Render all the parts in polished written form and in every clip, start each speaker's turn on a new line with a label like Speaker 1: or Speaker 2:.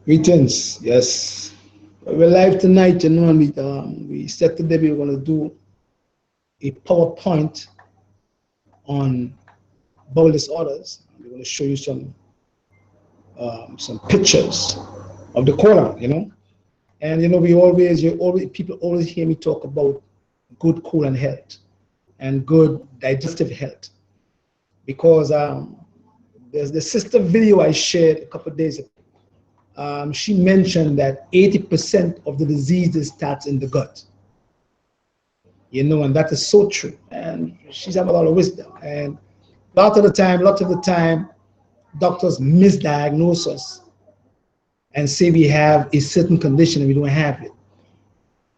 Speaker 1: Greetings. Yes, we're live tonight. You know, and we said today we were going to do a PowerPoint on bowel disorders. We're going to show you some pictures of the colon. And people always hear me talk about good colon health and good digestive health because there's the sister video I shared a couple of days ago. She mentioned that 80% of the diseases starts in the gut. And that is so true. And she's having a lot of wisdom. And lots of the time, doctors misdiagnose us and say we have a certain condition and we don't have it.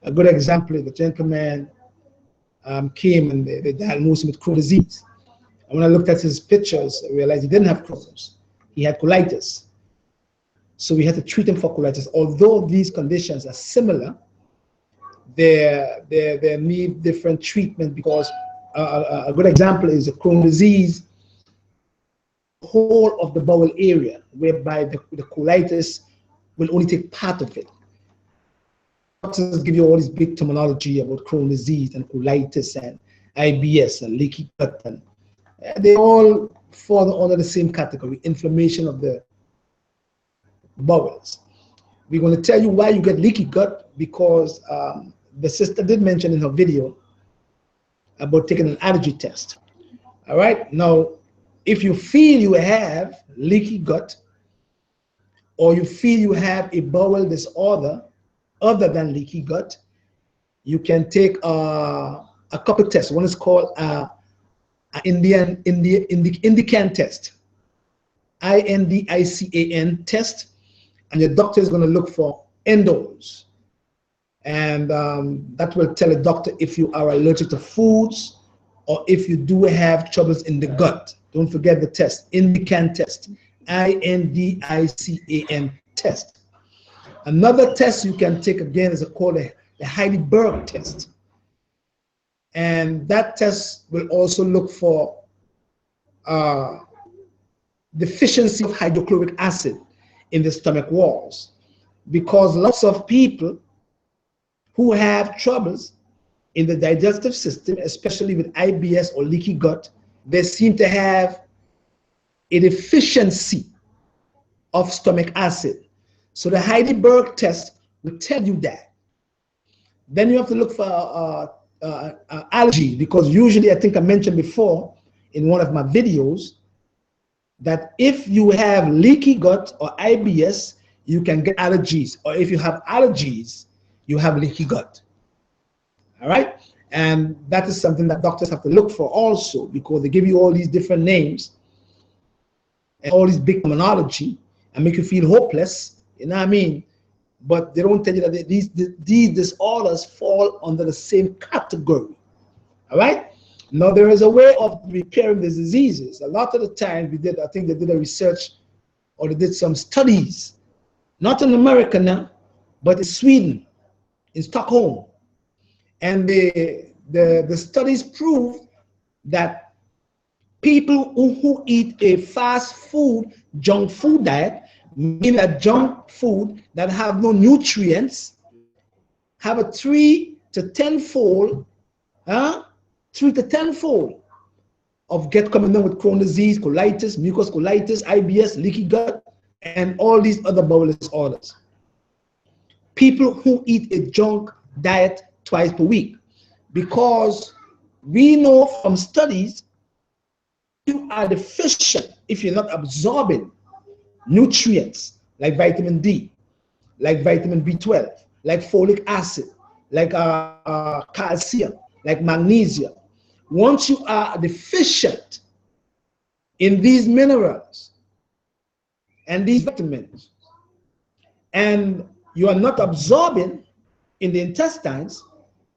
Speaker 1: A good example is the gentleman came and they diagnosed him with Crohn's disease. And when I looked at his pictures, I realized he didn't have Crohn's. He had colitis. So we had to treat him for colitis. Although these conditions are similar, they need different treatment because a good example is the Crohn's disease, whole of the bowel area, whereby the colitis will only take part of it. Doctors give you all this big terminology about Crohn's disease and colitis and IBS and leaky gut, and they all fall under the same category, inflammation of the bowels. We're going to tell you why you get leaky gut because the sister did mention in her video about taking an allergy test. All right, now if you feel you have leaky gut or you feel you have a bowel disorder other than leaky gut, you can take a couple tests. One is called Indican test, INDICAN test, and your doctor is going to look for endos, and that will tell a doctor if you are allergic to foods or if you do have troubles in the gut. Don't forget the test, Indican test, INDICAN test. Another test you can take again is called the Heidelberg test, and that test will also look for deficiency of hydrochloric acid in the stomach walls, because lots of people who have troubles in the digestive system, especially with IBS or leaky gut, they seem to have a deficiency of stomach acid. So the Heidelberg test will tell you that. Then you have to look for allergies, because usually, I think I mentioned before in one of my videos, that if you have leaky gut or IBS, you can get allergies, or if you have allergies, you have leaky gut. All right, and that is something that doctors have to look for also, because they give you all these different names and all these big terminology and make you feel hopeless, you know what I mean? But they don't tell you that these disorders fall under the same category. All right. Now, there is a way of repairing these diseases. A lot of the time I think they did a research, or they did some studies, not in America now, but in Sweden, in Stockholm. And the studies proved that people who eat a fast food, junk food diet, meaning a junk food that have no nutrients, have a 3 to 10 fold, 3 to 10 fold of coming down with Crohn's disease, colitis, mucus colitis, IBS, leaky gut, and all these other bowel disorders. People who eat a junk diet twice per week, because we know from studies you are deficient if you're not absorbing nutrients like vitamin D, like vitamin B12, like folic acid, like calcium, like magnesium. Once you are deficient in these minerals and these vitamins, and you are not absorbing in the intestines,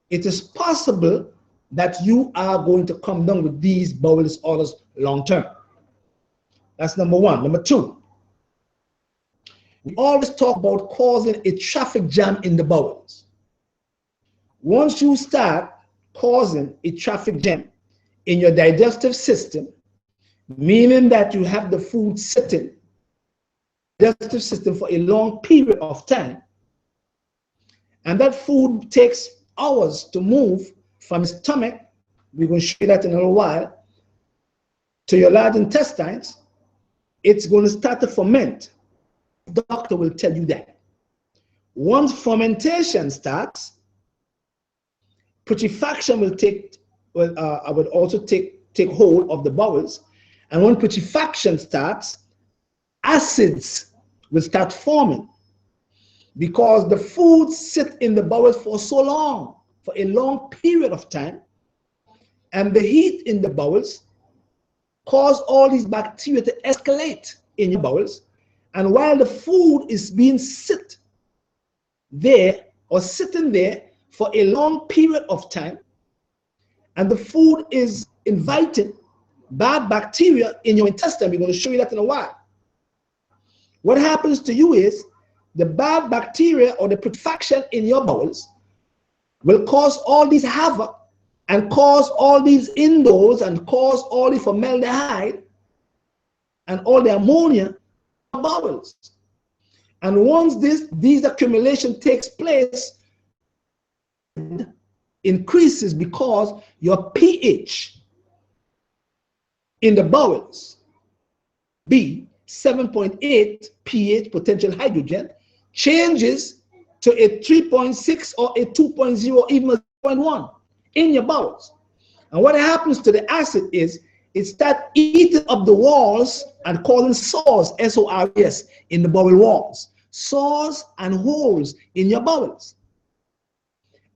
Speaker 1: it is possible that you are going to come down with these bowel disorders long term. That's number one. Number two, we always talk about causing a traffic jam in the bowels. Once you start causing a traffic jam in your digestive system, meaning that you have the food sitting digestive system for a long period of time, and that food takes hours to move from your stomach, we're going to show you that in a little while, to your large intestines, it's going to start to ferment. The doctor will tell you that. Once fermentation starts, putrefaction will would also take hold of the bowels. And when putrefaction starts, acids will start forming because the foods sit in the bowels for so long, for a long period of time, and the heat in the bowels cause all these bacteria to escalate in your bowels. And while the food is being sitting there for a long period of time, and the food is inviting bad bacteria in your intestine, we're going to show you that in a while. What happens to you is the bad bacteria or the putrefaction in your bowels will cause all these havoc and cause all these indole and cause all the formaldehyde and all the ammonia in your bowels. And once these accumulation takes place, increases because your pH in the bowels, B, 7.8 pH potential hydrogen, changes to a 3.6 or a 2.0, even a 0.1 in your bowels. And what happens to the acid is it starts eating up the walls and causing sores, S-O-R-S, in the bowel walls. Sores and holes in your bowels.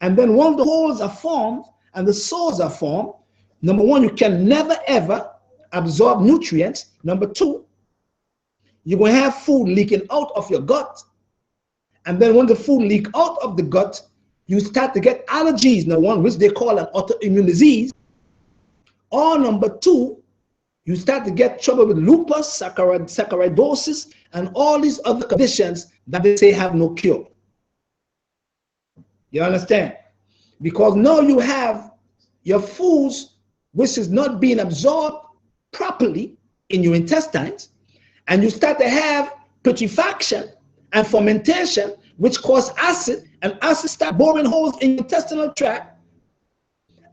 Speaker 1: And then once the holes are formed and the sores are formed, number one, you can never ever absorb nutrients. Number two, you're going to have food leaking out of your gut. And then when the food leaks out of the gut, you start to get allergies, number one, which they call an autoimmune disease. Or number two, you start to get trouble with lupus, saccharidosis, and all these other conditions that they say have no cure. You understand? Because now you have your foods which is not being absorbed properly in your intestines, and you start to have putrefaction and fermentation, which cause acid, and acid start boring holes in your intestinal tract,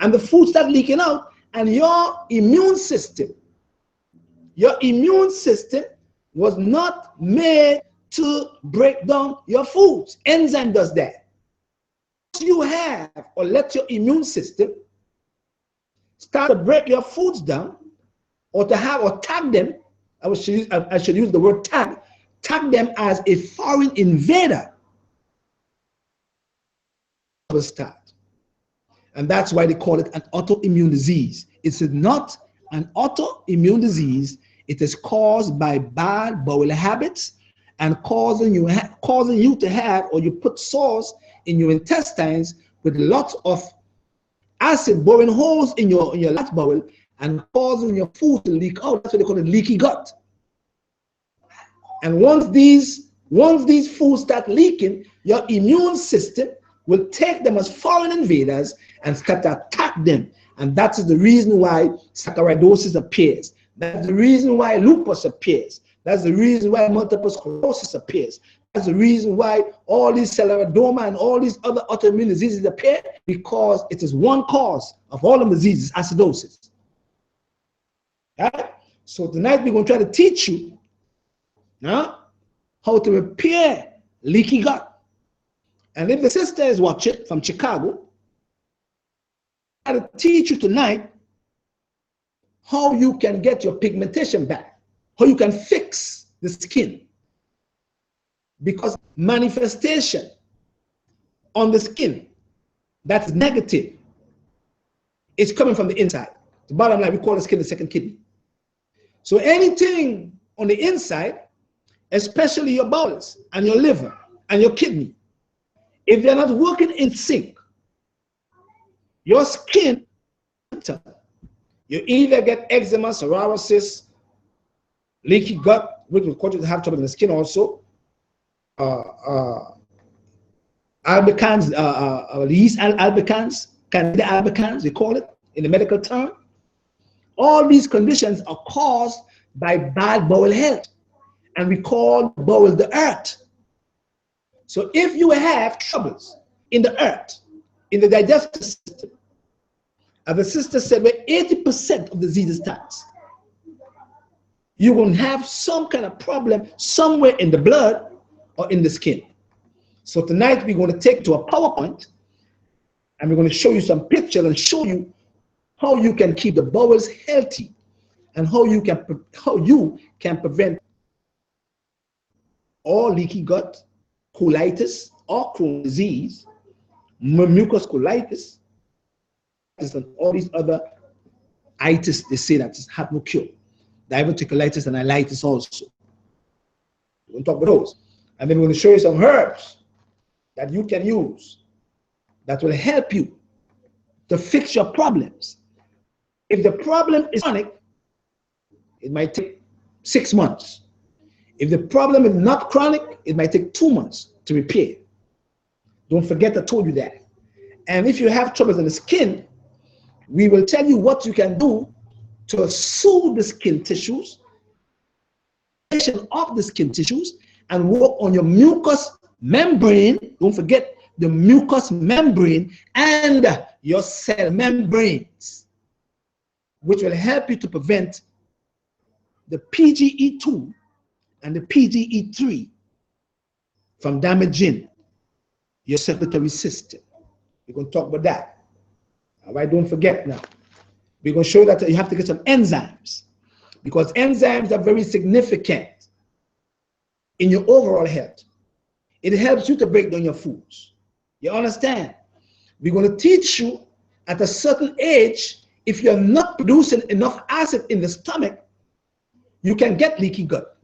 Speaker 1: and the food start leaking out, and your immune system was not made to break down your foods. Enzyme does that. You have, or let your immune system start to break your foods down, or to have, or tag them. I should use the word tag them as a foreign invader. Will start. And that's why they call it an autoimmune disease. It's not an autoimmune disease. It is caused by bad bowel habits and causing you to have, or you put sores in your intestines with lots of acid boring holes in your large bowel and causing your food to leak out. That's what they call it, leaky gut. And once these foods start leaking, your immune system will take them as foreign invaders and start to attack them. And that is the reason why saccharidosis appears. That's the reason why lupus appears. That's the reason why multiple sclerosis appears. That's the reason why all these scleroderma and all these other autoimmune diseases appear, because it is one cause of all the diseases, acidosis. Right? So tonight we're going to try to teach you how to repair leaky gut. And if the sister is watching from Chicago, I will teach you tonight how you can get your pigmentation back, how you can fix the skin. Because manifestation on the skin that's negative is coming from the inside. The bottom line, we call the skin the second kidney. So anything on the inside, especially your bowels and your liver and your kidney, if they're not working in sync, your skin, you either get eczema, psoriasis, leaky gut, which will cause you to have trouble in the skin also, albicans, yeast albicans, candida albicans, they call it in the medical term. All these conditions are caused by bad bowel health. and we call bowel the earth. So if you have troubles in the earth, in the digestive system, as the sister said, where 80% of the disease starts, you're going to have some kind of problem somewhere in the blood or in the skin. So tonight we're going to take to a PowerPoint, and we're going to show you some pictures and show you how you can keep the bowels healthy and how you can prevent all leaky gut, colitis, or Crohn's disease, mucus colitis, and all these other itis they say that have no cure. Diverticulitis and ileitis also. We're going to talk about those. And then we're going to show you some herbs that you can use that will help you to fix your problems. If the problem is chronic, it might take 6 months. If the problem is not chronic, it might take 2 months to repair. Don't forget I told you that. And if you have troubles in the skin, we will tell you what you can do to soothe the skin tissues, of the skin tissues, and work on your mucous membrane. Don't forget the mucous membrane and your cell membranes, which will help you to prevent the PGE2 and the PGE3 from damaging your circulatory system. We're going to talk about that. All right, don't forget now. We're going to show that you have to get some enzymes, because enzymes are very significant in your overall health. It helps you to break down your foods. You understand? We're going to teach you at a certain age, if you're not producing enough acid in the stomach, you can get leaky gut.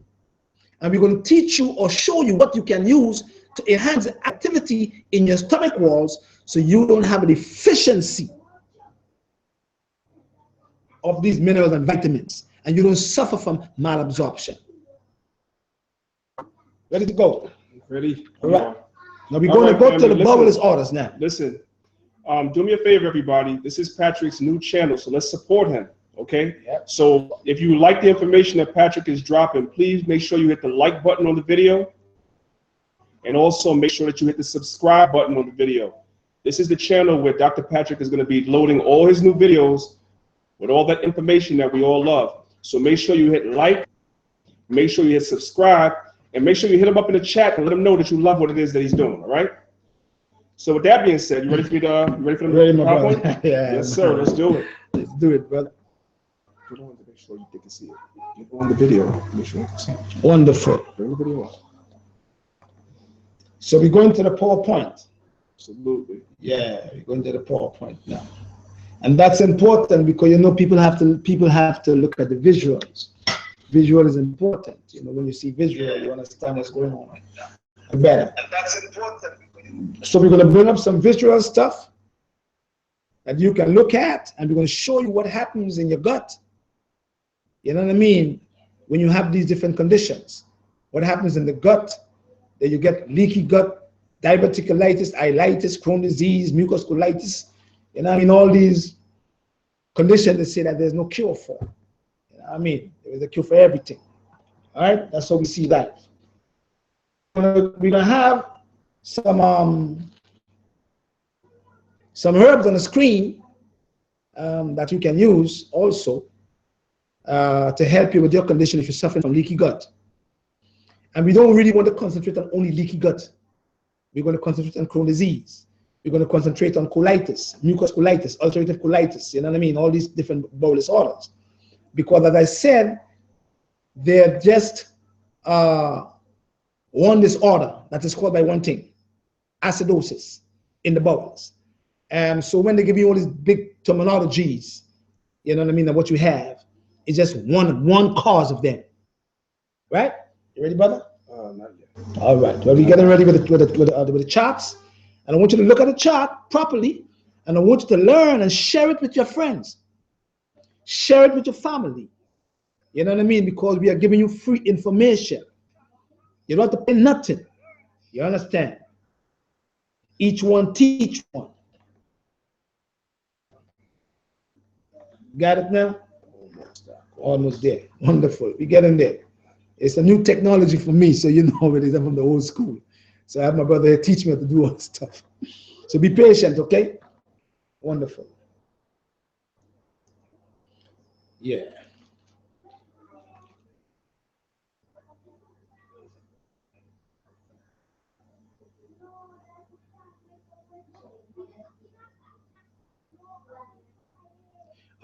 Speaker 1: And we're going to teach you or show you what you can use to enhance the activity in your stomach walls so you don't have a deficiency of these minerals and vitamins, and you don't suffer from malabsorption. Ready to go?
Speaker 2: Ready?
Speaker 1: All right. Now we're going to go to the bowel disorders now.
Speaker 2: Listen, do me a favor, everybody. This is Patrick's new channel, so let's support him, okay?
Speaker 1: Yep.
Speaker 2: So if you like the information that Patrick is dropping, please make sure you hit the like button on the video, and also make sure that you hit the subscribe button on the video. This is the channel where Dr. Patrick is going to be loading all his new videos with all that information that we all love. So make sure you hit like, make sure you hit subscribe, and make sure you hit him up in the chat and let him know that you love what it is that he's doing, all right? So with that being said, you ready for me to, you ready for the PowerPoint?
Speaker 1: Yeah,
Speaker 2: yes, sir, let's do it.
Speaker 1: Let's do it, brother.
Speaker 2: Put on to make sure you can see it. You go on the video, make sure you can see it.
Speaker 1: Wonderful.
Speaker 2: Bring the video up.
Speaker 1: So we're going to the PowerPoint.
Speaker 2: Absolutely.
Speaker 1: Yeah, we're going to the PowerPoint now. And that's important because, you know, people have to look at the visuals. Visual is important. You know, when you see visual, you understand what's going on. Better. And that's important. So we're going to bring up some visual stuff that you can look at, and we're going to show you what happens in your gut. You know what I mean? When you have these different conditions, what happens in the gut, that you get leaky gut, diverticulitis, ileitis, Crohn's disease, mucus colitis. You know what I mean? All these conditions they say that there's no cure for. You know what I mean? There is a cure for everything. All right? That's how we see that. We're going to have some herbs on the screen that you can use also to help you with your condition if you're suffering from leaky gut. And we don't really want to concentrate on only leaky gut. We're going to concentrate on Crohn's disease. We're going to concentrate on colitis, mucus colitis, ulcerative colitis, you know what I mean? All these different bowel disorders. Because as I said, they're just one disorder that is caused by one thing, acidosis in the bowels. So when they give you all these big terminologies, you know what I mean, of what you have, it's just one cause of them. Right? You ready, brother?
Speaker 2: Not yet.
Speaker 1: All right. Well, we're getting ready with the charts. And I want you to look at the chart properly. And I want you to learn and share it with your friends. Share it with your family. You know what I mean? Because we are giving you free information. You don't have to pay nothing. You understand? Each one teach one. Got it now? Almost there. Wonderful. We're getting there. It's a new technology for me, so you know it is. I'm from the old school. So I have my brother here teach me how to do all this stuff. So be patient, okay? Wonderful. Yeah.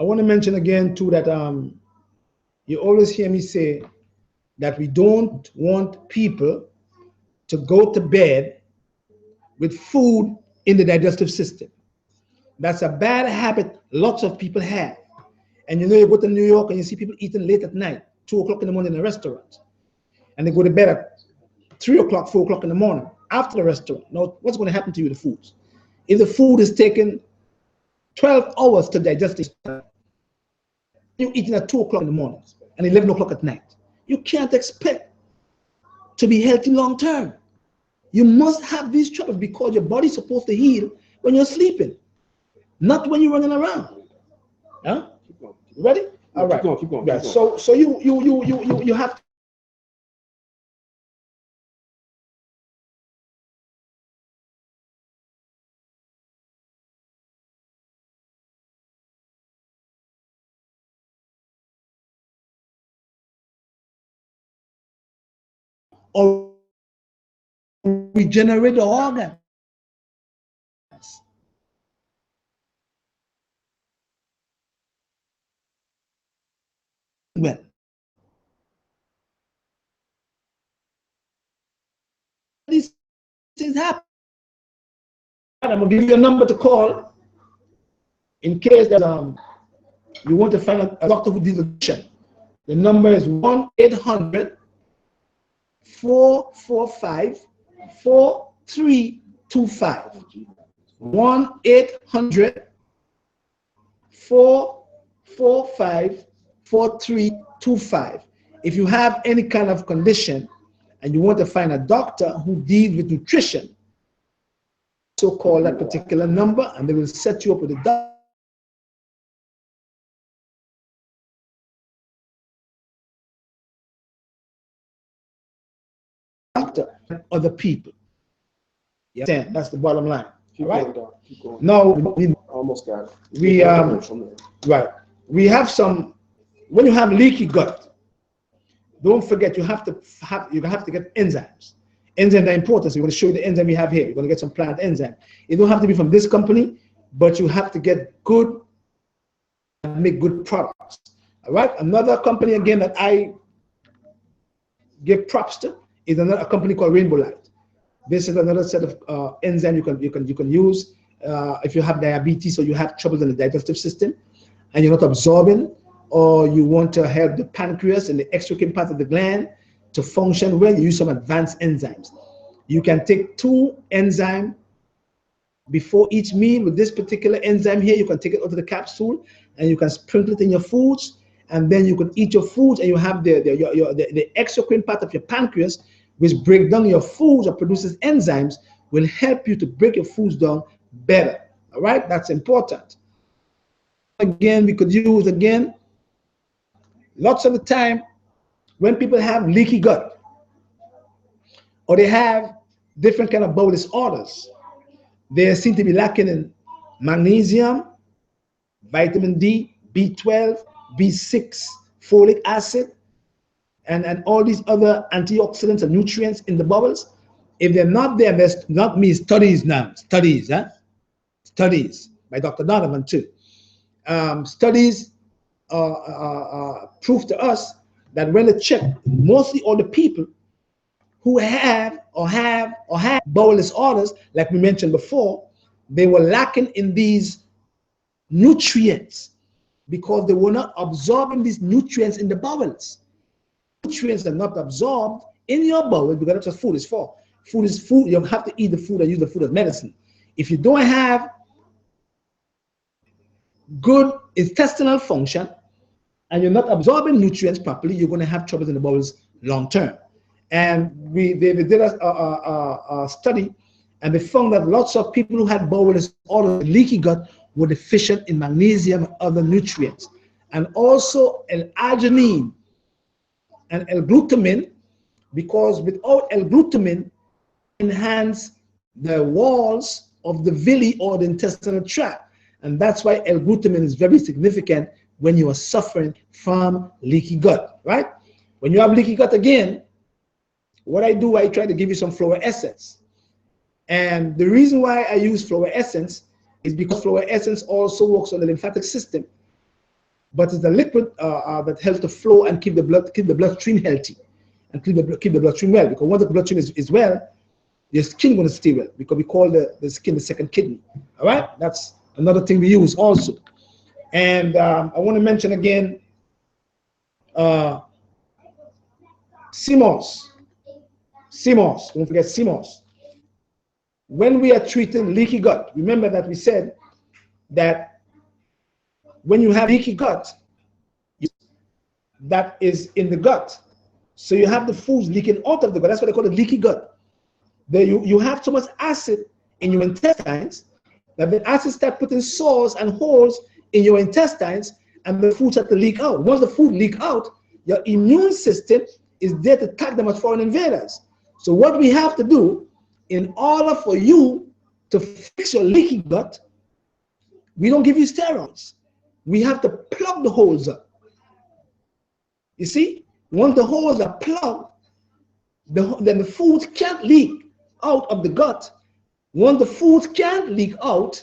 Speaker 1: I want to mention again too that you always hear me say that we don't want people to go to bed with food in the digestive system. That's a bad habit lots of people have. And you know, you go to New York and you see people eating late at night, 2 o'clock in the morning in a restaurant, and they go to bed at 3 o'clock, 4 o'clock in the morning after the restaurant. Now, what's going to happen to you, the foods? If the food is taking 12 hours to digest it, you're eating at 2 o'clock in the morning and 11 o'clock at night. You can't expect to be healthy long term. You must have these troubles because your body's supposed to heal when you're sleeping, not when you're running around. Huh? Ready? All right.
Speaker 2: Keep going.
Speaker 1: Yeah. So you have to or regenerate the organ. Well, these things happen. I'm gonna give you a number to call in case that you want to find a doctor who deals with addiction. The number is 1-800-445-4325. 1-800-445-4325. If you have any kind of condition and you want to find a doctor who deals with nutrition, so call that particular number and they will set you up with a doctor and other people. Yeah, that's the bottom line.
Speaker 2: Keep
Speaker 1: right?
Speaker 2: going, Doc. Keep going.
Speaker 1: No, we
Speaker 2: Almost got it.
Speaker 1: right. We have some. When you have leaky gut, don't forget you have to get enzymes. Enzymes are important. So we're going to show you the enzyme we have here. You're going to get some plant enzyme. It don't have to be from this company, but you have to get good and make good products. All right. Another company again that I give props to is a company called Rainbow Light. This is another set of enzyme you can use if you have diabetes or you have trouble in the digestive system and you're not absorbing, or you want to help the pancreas and the exocrine part of the gland to function well. You use some advanced enzymes. You can take 2 enzymes before each meal with this particular enzyme here. You can take it out of the capsule and you can sprinkle it in your foods, and then you can eat your foods and you have the exocrine part of your pancreas, which break down your foods or produces enzymes, will help you to break your foods down better. All right, that's important. Again, we could use lots of the time when people have leaky gut or they have different kind of bowel disorders, they seem to be lacking in magnesium, vitamin D, B12, B6, folic acid, and all these other antioxidants and nutrients in the bowels. If they're not there, there's not me studies now. Studies by Dr. Donovan too. Studies prove to us that when they check mostly all the people who have bowel disorders, like we mentioned before, they were lacking in these nutrients because they were not absorbing these nutrients in the bowels. Nutrients are not absorbed in your bowel because that's what food is for. Food is food. You have to eat the food and use the food as medicine. If you don't have good intestinal function and you're not absorbing nutrients properly, you're going to have troubles in the bowels long term. And they did a study, and they found that lots of people who had bowel disorders, leaky gut, were deficient in magnesium and other nutrients, and also L-arginine and L-glutamine, because without L-glutamine, enhance the walls of the villi or the intestinal tract. And that's why L-glutamine is very significant when you are suffering from leaky gut, right? When you have leaky gut again, what I do, I try to give you some flower essence. And the reason why I use flower essence is because flower essence also works on the lymphatic system, but it's a liquid that helps to flow and keep the bloodstream healthy and keep the bloodstream well. Because once the bloodstream is well, your skin going to stay well, because we call the skin the second kidney. All right, that's another thing we use also. And I want to mention again, CMOS. CMOS, don't forget CMOS. When we are treating leaky gut, remember that we said that when you have leaky gut, that is in the gut. So you have the foods leaking out of the gut. That's what they call it, leaky gut. There you have so much acid in your intestines that the acid start putting sores and holes in your intestines, and the food start to leak out. Once the food leak out, your immune system is there to attack them as foreign invaders. So what we have to do, in order for you to fix your leaky gut, we don't give you steroids. We have to plug the holes up. You see, once the holes are plugged, then the food can't leak out of the gut. Once the food can't leak out,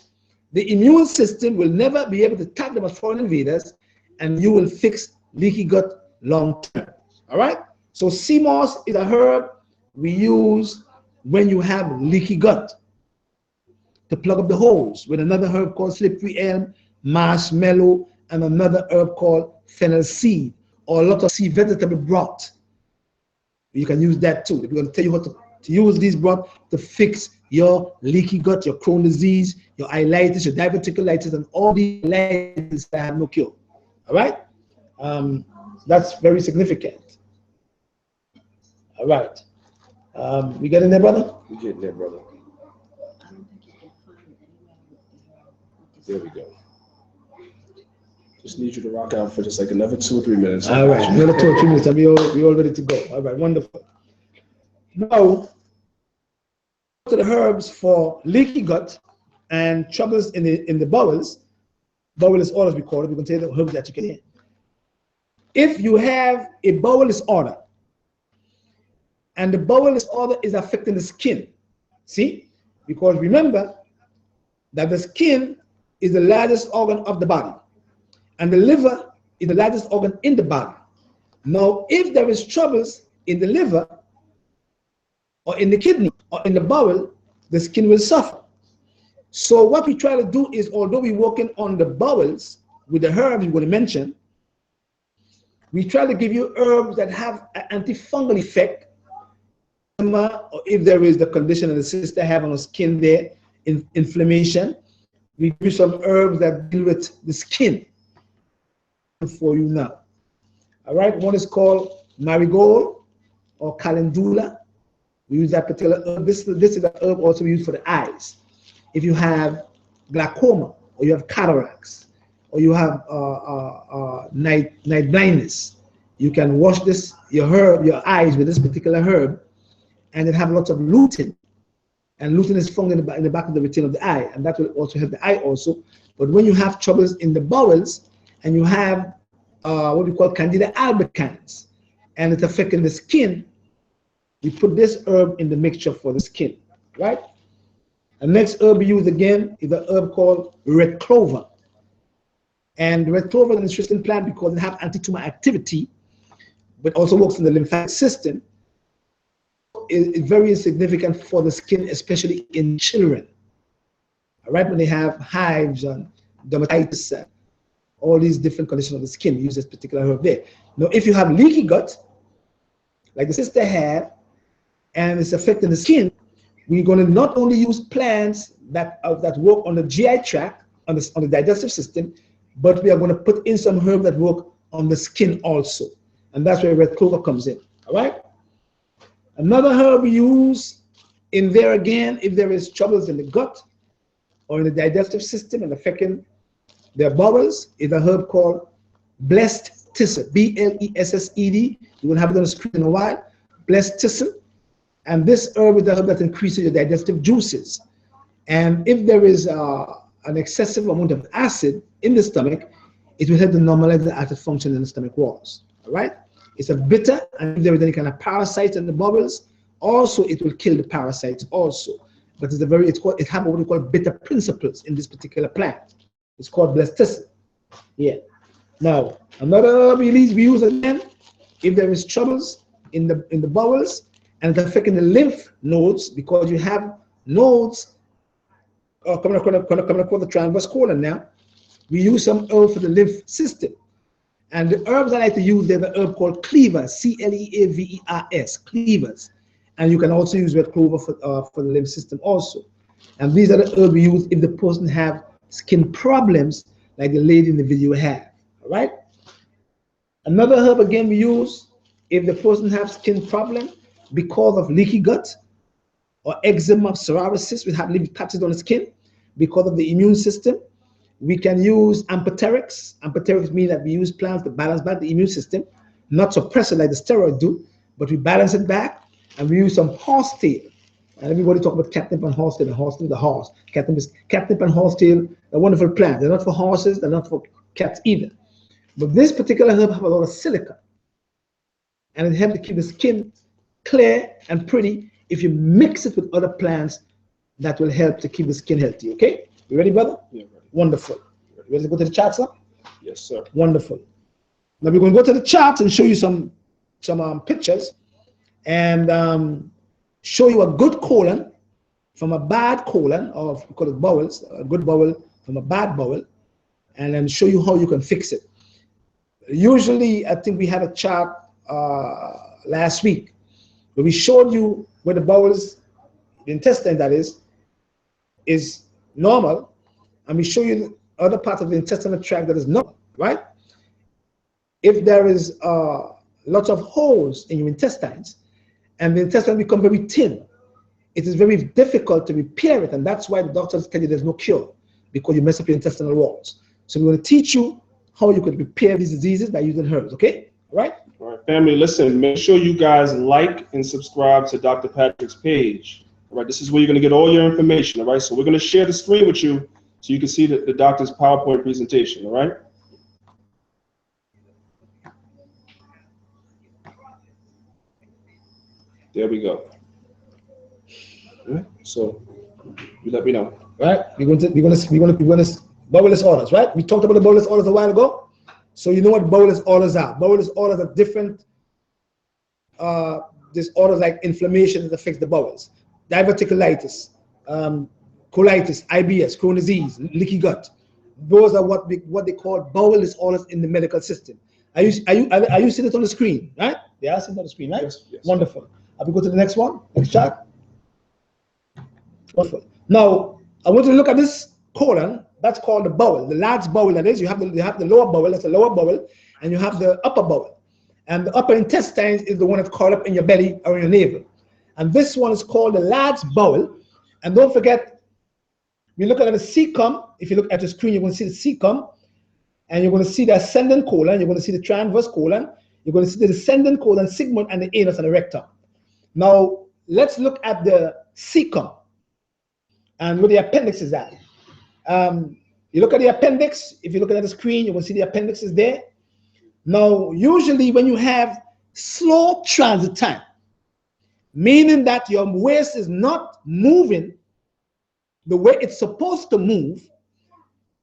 Speaker 1: the immune system will never be able to attack them as foreign invaders, and you will fix leaky gut long term. All right? So CMOS is a herb we use when you have leaky gut to plug up the holes, with another herb called slippery elm, marshmallow, and another herb called fennel seed, or a lot of sea vegetable broth. You can use that too. We're going to tell you how to use these broth to fix your leaky gut, your Crohn's disease, your ileitis, your diverticulitis, and all these ileitis that have no cure. All right? That's very significant. All right. We getting there, brother?
Speaker 2: We getting there, brother. There we go. Just need you to rock out for just like another 2 or 3 minutes.
Speaker 1: All right, another 2 or 3 minutes, and we all ready to go. All right, wonderful. Now, to the herbs for leaky gut and troubles in the bowels. Bowel disorder, as we call it. We're going to tell you the herbs that you can hear. If you have a bowel disorder, and the bowel disorder is affecting the skin, see? Because remember that the skin is the largest organ of the body, and the liver is the largest organ in the body. Now, if there is troubles in the liver, or in the kidney, or in the bowel, the skin will suffer. So what we try to do is, although we're working on the bowels with the herbs we're going to mention, we try to give you herbs that have an antifungal effect, or if there is the condition that the sister have on the skin there, inflammation, we give you some herbs that deal with the skin for you now. All right, one is called marigold or calendula. We use that particular herb. This is an herb also we use for the eyes. If you have glaucoma, or you have cataracts, or you have night blindness, you can wash your eyes with this particular herb, and it have lots of lutein. And lutein is found in the back of the retina of the eye, and that will also help the eye also. But when you have troubles in the bowels, and you have what we call Candida albicans, and it's affecting the skin, we put this herb in the mixture for the skin, right? The next herb we use again is a herb called red clover. And red clover is an interesting plant because it has anti-tumor activity, but also works in the lymphatic system. It's very significant for the skin, especially in children. All right, when they have hives and dermatitis, and all these different conditions of the skin, we use this particular herb there. Now, if you have leaky gut, like the sister had, and it's affecting the skin, we're going to not only use plants that work on the GI tract, on the digestive system, but we are going to put in some herbs that work on the skin also. And that's where red clover comes in. All right? Another herb we use in there again, if there is troubles in the gut or in the digestive system and affecting their bowels, is a herb called blessed thistle, B-L-E-S-S-E-D. You're gonna have it on the screen in a while. Blessed thistle. And this herb is the herb that increases your digestive juices. And if there is an excessive amount of acid in the stomach, it will help to normalize the acid function in the stomach walls. All right? It's a bitter, and if there is any kind of parasites in the bowels, also it will kill the parasites also. But it's it has what we call bitter principles in this particular plant. It's called blessed thistle. Yeah. Now, another herb we use again if there is troubles in the bowels and it's affecting the lymph nodes, because you have nodes coming across the transverse colon now. We use some herb for the lymph system. And the herbs I like to use, there's an herb called Clover, C-L-E-A-V-E-R-S, Clovers. And you can also use red clover for the lymph system also. And these are the herbs we use if the person have skin problems like the lady in the video have. All right? Another herb again we use if the person has skin problem because of leaky gut or eczema, psoriasis, we have little patches on the skin because of the immune system. We can use amphoterics. Amphoterics mean that we use plants to balance back the immune system, not suppress it like the steroid do, but we balance it back, and we use some horsetail. And everybody talk about catnip and horsetail, and horsetail, the horse. Catnip and horsetail are wonderful plants. They're not for horses, they're not for cats either. But this particular herb has a lot of silica, and it helps to keep the skin clear and pretty if you mix it with other plants that will help to keep the skin healthy. Okay? You ready, brother? Yeah. Wonderful. Ready to go to the chart, sir?
Speaker 2: Yes, sir.
Speaker 1: Wonderful. Now we're going to go to the charts and show you some pictures and show you a good colon from a bad colon, or we call it bowels, a good bowel from a bad bowel, and then show you how you can fix it. Usually, I think we had a chart last week where we showed you where the bowels, the intestine that is normal, and we show you the other part of the intestinal tract that is not, right? If there is lots of holes in your intestines and the intestine become very thin, it is very difficult to repair it, and that's why the doctors tell you there's no cure, because you mess up your intestinal walls. So we're going to teach you how you could repair these diseases by using herbs, okay? All right?
Speaker 2: All right, family, listen, make sure you guys like and subscribe to Dr. Patrick's page. All right, this is where you're going to get all your information, all right? So we're going to share the screen with you so you can see the doctor's PowerPoint presentation, all right? There we go. All right, so you let me know.
Speaker 1: All right, we're going to bowel disorders, right? We talked about the bowel disorders a while ago. So you know what bowel disorders are. Bowel disorders are different disorders like inflammation that affects the bowels. Diverticulitis, colitis, IBS, Crohn's disease, leaky gut. Those are what they call bowel disorders in the medical system. Are you seeing it on the screen, right? They are seeing it on the screen, right?
Speaker 2: Yes, yes.
Speaker 1: Wonderful. I'll go to the next one, next chart. Wonderful. Now, I want you to look at this colon. That's called the bowel, the large bowel that is. You have the lower bowel, that's the lower bowel, and you have the upper bowel. And the upper intestine is the one that's caught up in your belly or in your navel. And this one is called the large bowel. And don't forget, we look at the cecum. If you look at the screen, you're going to see the cecum, and you're going to see the ascendant colon, you're going to see the transverse colon, you're going to see the descendant colon, sigmoid, and the anus and the rectum. Now, let's look at the cecum and where the appendix is at. You look at the appendix. If you look at the screen, you will see the appendix is there. Now, usually when you have slow transit time, meaning that your waist is not moving the way it's supposed to move,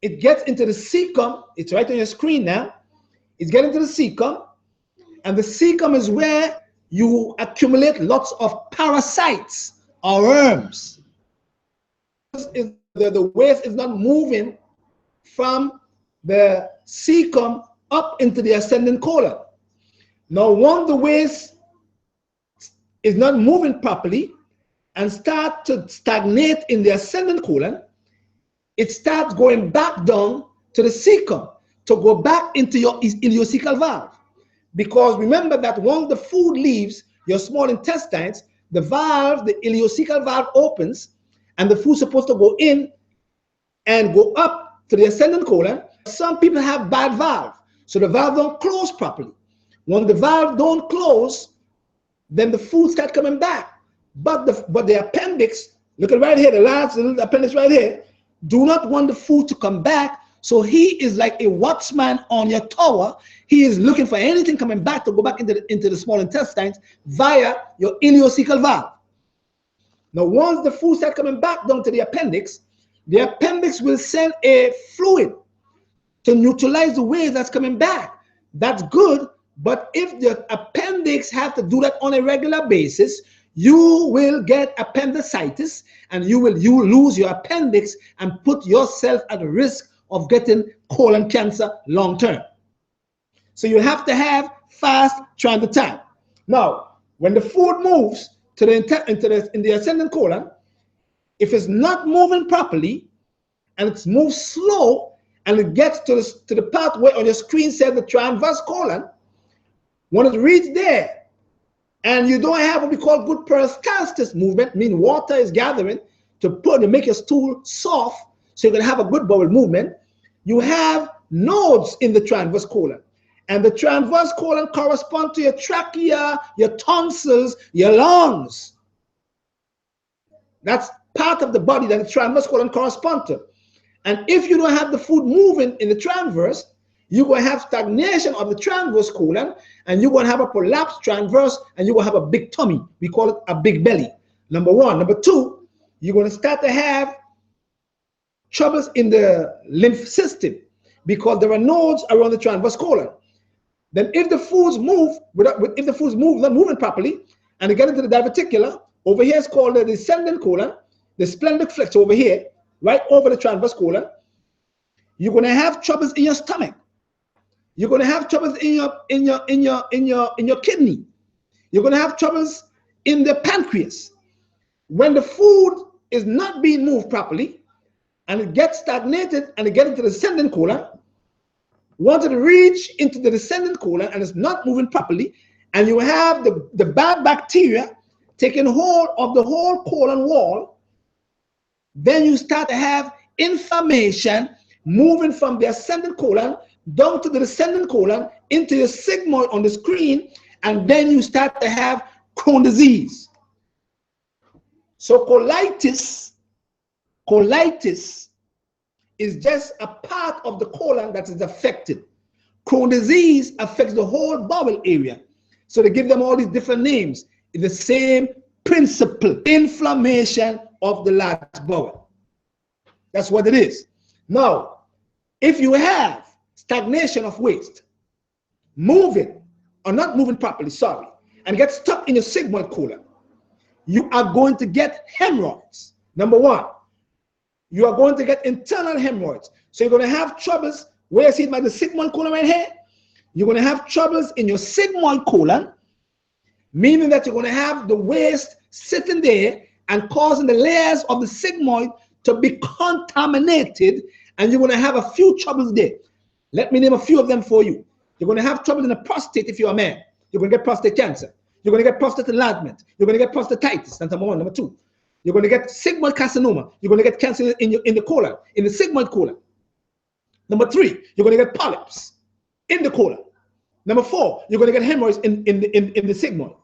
Speaker 1: it gets into the cecum. It's right on your screen now. It's getting to the cecum, and the cecum is where you accumulate lots of parasites or worms. The waist is not moving from the cecum up into the ascending colon. Now, once the waist is not moving properly and start to stagnate in the ascending colon, it starts going back down to the cecum to go back into your ileocecal valve. Because remember that once the food leaves your small intestines, the valve, the ileocecal valve opens, and the food's supposed to go in and go up to the ascending colon. Some people have bad valve. So the valve don't close properly. When the valve don't close, then the food start coming back. But the appendix, look at right here, the last little appendix right here, do not want the food to come back. So he is like a watchman on your tower. He is looking for anything coming back to go back into the small intestines via your ileocecal valve. Now, once the food starts coming back down to the appendix will send a fluid to neutralize the waste that's coming back. That's good, but if the appendix have to do that on a regular basis, you will get appendicitis and you will lose your appendix and put yourself at risk of getting colon cancer long term. So you have to have fast transit time. Now, when the food moves to in the ascending colon, if it's not moving properly and it's moved slow and it gets to the part where on your screen says the transverse colon, when it reaches there and you don't have what we call good peristalsis movement, meaning water is gathering to make your stool soft so you can have a good bowel movement, you have nodes in the transverse colon. And the transverse colon corresponds to your trachea, your tonsils, your lungs. That's part of the body that the transverse colon corresponds to. And if you don't have the food moving in the transverse, you're going to have stagnation of the transverse colon, and you're going to have a prolapsed transverse, and you're going to have a big tummy. We call it a big belly. Number one. Number two, you're going to start to have troubles in the lymph system because there are nodes around the transverse colon. Then if the foods move, if the foods move, not moving properly, and they get into the diverticular, over here is called the descending colon, the splenic flexure over here, right over the transverse colon, you're going to have troubles in your stomach. You're going to have troubles in your kidney. You're going to have troubles in the pancreas. When the food is not being moved properly, and it gets stagnated and it gets into the descending colon, once it reach into the descending colon and it's not moving properly, and you have the bad bacteria taking hold of the whole colon wall, then you start to have inflammation moving from the ascending colon down to the descending colon into your sigmoid on the screen, and then you start to have Crohn's disease. So colitis is just a part of the colon that is affected. Crohn's disease affects the whole bowel area. So they give them all these different names. It's the same principle, inflammation of the large bowel. That's what it is. Now, if you have stagnation of waste, moving or not moving properly, and get stuck in your sigmoid colon, you are going to get hemorrhoids. Number one, you are going to get internal hemorrhoids. So you're going to have troubles where you see it by the sigmoid colon right here. You're going to have troubles in your sigmoid colon, meaning that you're going to have the waste sitting there and causing the layers of the sigmoid to be contaminated, and you're going to have a few troubles there. Let me name a few of them for you. You're going to have trouble in the prostate if you're a man. You're going to get prostate cancer. You're going to get prostate enlargement. You're going to get prostatitis. That's number one. Number two, you're going to get sigmoid carcinoma. You're going to get cancer in the colon, in the sigmoid colon. Number three, you're going to get polyps in the colon. Number four, you're going to get hemorrhoids in the sigmoid.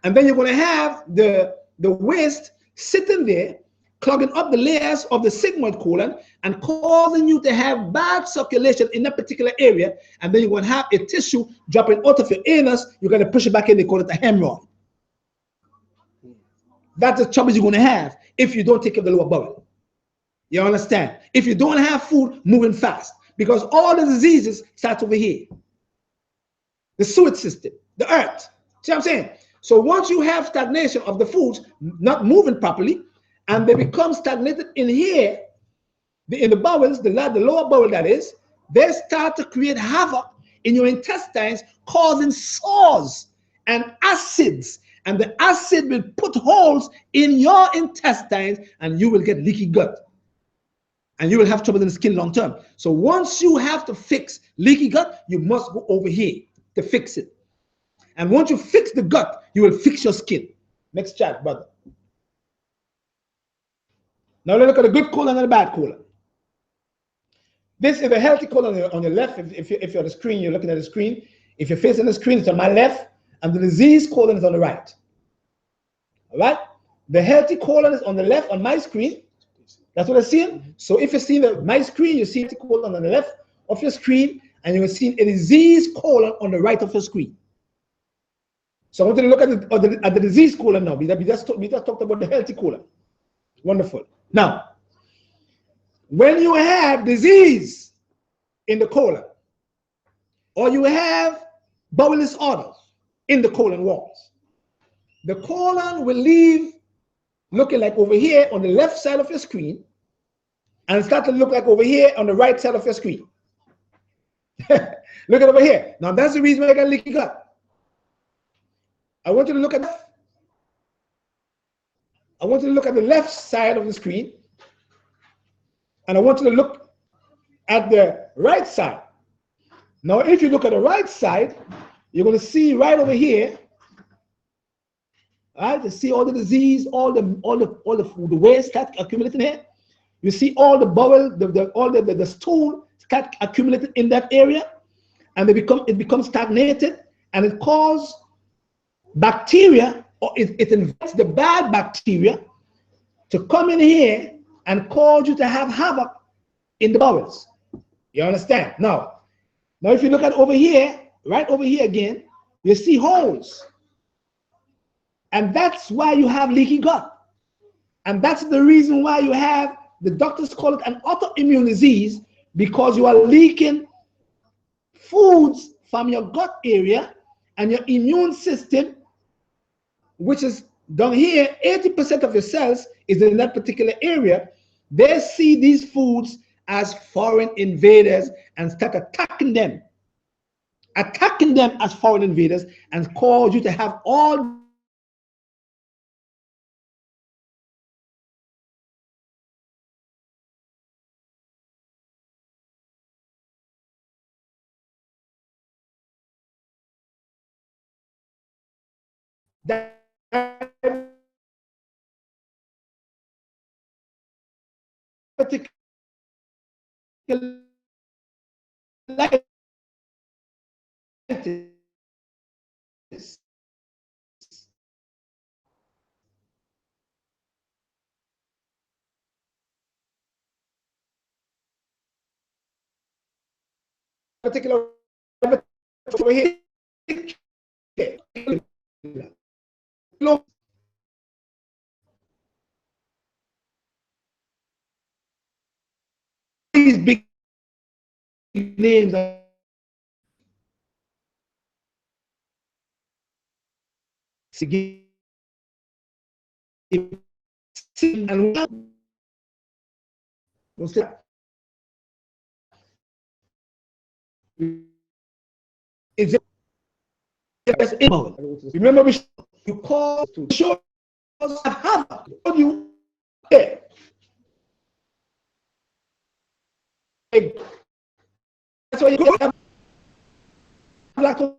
Speaker 1: And then you're going to have the waste sitting there, clogging up the layers of the sigmoid colon and causing you to have bad circulation in that particular area. And then you're going to have a tissue dropping out of your anus. You're going to push it back in. They call it a hemorrhoid. That's the trouble you're going to have if you don't take care of the lower bowel. You understand? If you don't have food moving fast, because all the diseases start over here. The sewage system, the earth. See what I'm saying? So once you have stagnation of the foods not moving properly, and they become stagnated in here, in the bowels, the lower bowel that is, they start to create havoc in your intestines, causing sores and acids. And the acid will put holes in your intestines, and you will get leaky gut. And you will have trouble in the skin long term. So once you have to fix leaky gut, you must go over here to fix it. And once you fix the gut, you will fix your skin. Next chart, brother. Now let's look at the good colon and the bad colon. This is a healthy colon on your left. If you're on the screen, you're looking at the screen. If you're facing the screen, it's on my left, and the disease colon is on the right. All right? The healthy colon is on the left on my screen. That's what I'm seeing. So if you're seeing my screen, you see the colon on the left of your screen, and you're seeing a disease colon on the right of your screen. So I want you to look at the disease colon now. We just talked about the healthy colon. Wonderful. Now, when you have disease in the colon, or you have bowel disorders in the colon walls, the colon will leave looking like over here on the left side of your screen and start to look like over here on the right side of your screen. Look at over here. Now that's the reason why I got leaky gut. I want you to look at the left side of the screen, and I want you to look at the right side. Now, if you look at the right side, you're going to see right over here. All right, you see all the disease, all the waste that accumulated here. You see all the bowel, the stool that accumulated in that area, and it becomes stagnated, and it causes bacteria, or it invites the bad bacteria to come in here and cause you to have havoc in the bowels. You understand? Now if you look at over here, right over here again, you see holes. And that's why you have leaky gut. And that's the reason why you have, the doctors call it an autoimmune disease, because you are leaking foods from your gut area, and your immune system, which is down here, 80% of your cells is in that particular area. They see these foods as foreign invaders and start attacking them as foreign invaders, and cause you to have all that particular over here. These big names are and what's that? Is it remember you call to show us how you that's why you go have lactose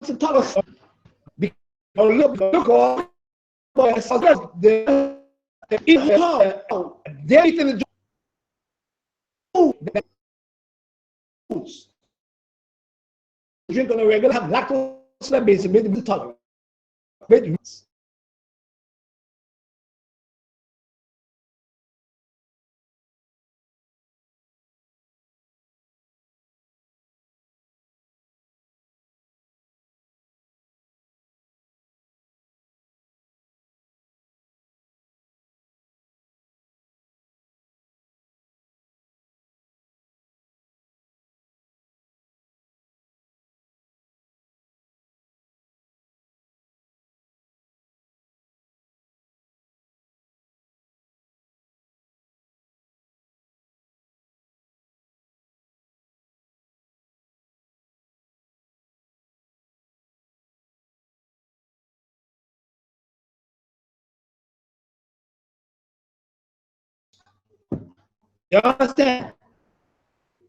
Speaker 1: intolerance. Look they're eating the foods. Drink on a regular, have lactose base and make them intolerant. You understand?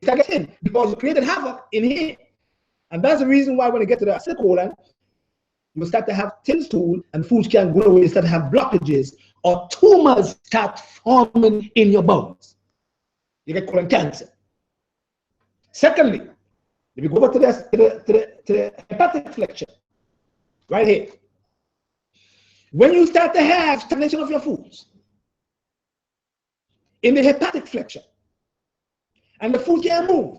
Speaker 1: Because you created havoc in here. And that's the reason why when you get to the colon, you start to have thin stool and foods can't go away. You start to have blockages, or tumors start forming in your bones. You get colon cancer. Secondly, if we go over to the hepatic flexure, right here. When you start to have stagnation of your foods in the hepatic flexure, and the food can't move,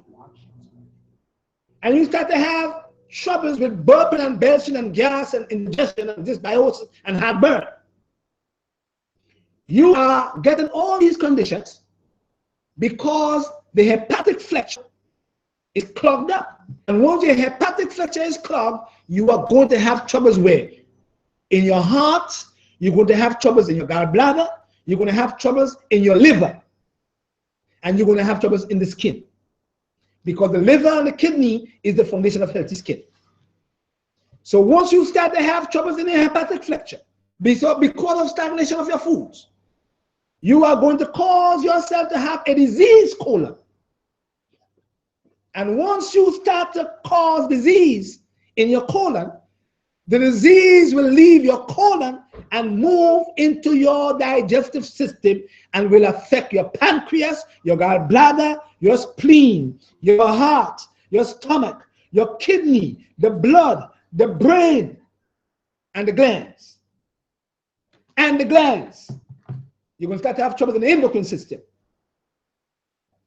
Speaker 1: and you start to have troubles with burping and belching and gas and indigestion and dysbiosis and heartburn, you are getting all these conditions because the hepatic flexure is clogged up. And once your hepatic flexure is clogged, you are going to have troubles where? In your heart, you're going to have troubles in your gallbladder, you're going to have troubles in your liver, and you're going to have troubles in the skin. Because the liver and the kidney is the foundation of healthy skin. So once you start to have troubles in your hepatic flexure, because of stagnation of your foods, you are going to cause yourself to have a diseased colon. And once you start to cause disease in your colon, the disease will leave your colon and move into your digestive system and will affect your pancreas, your gallbladder, your spleen, your heart, your stomach, your kidney, the blood, the brain, and the glands. And the glands. You're going to start to have trouble in the endocrine system.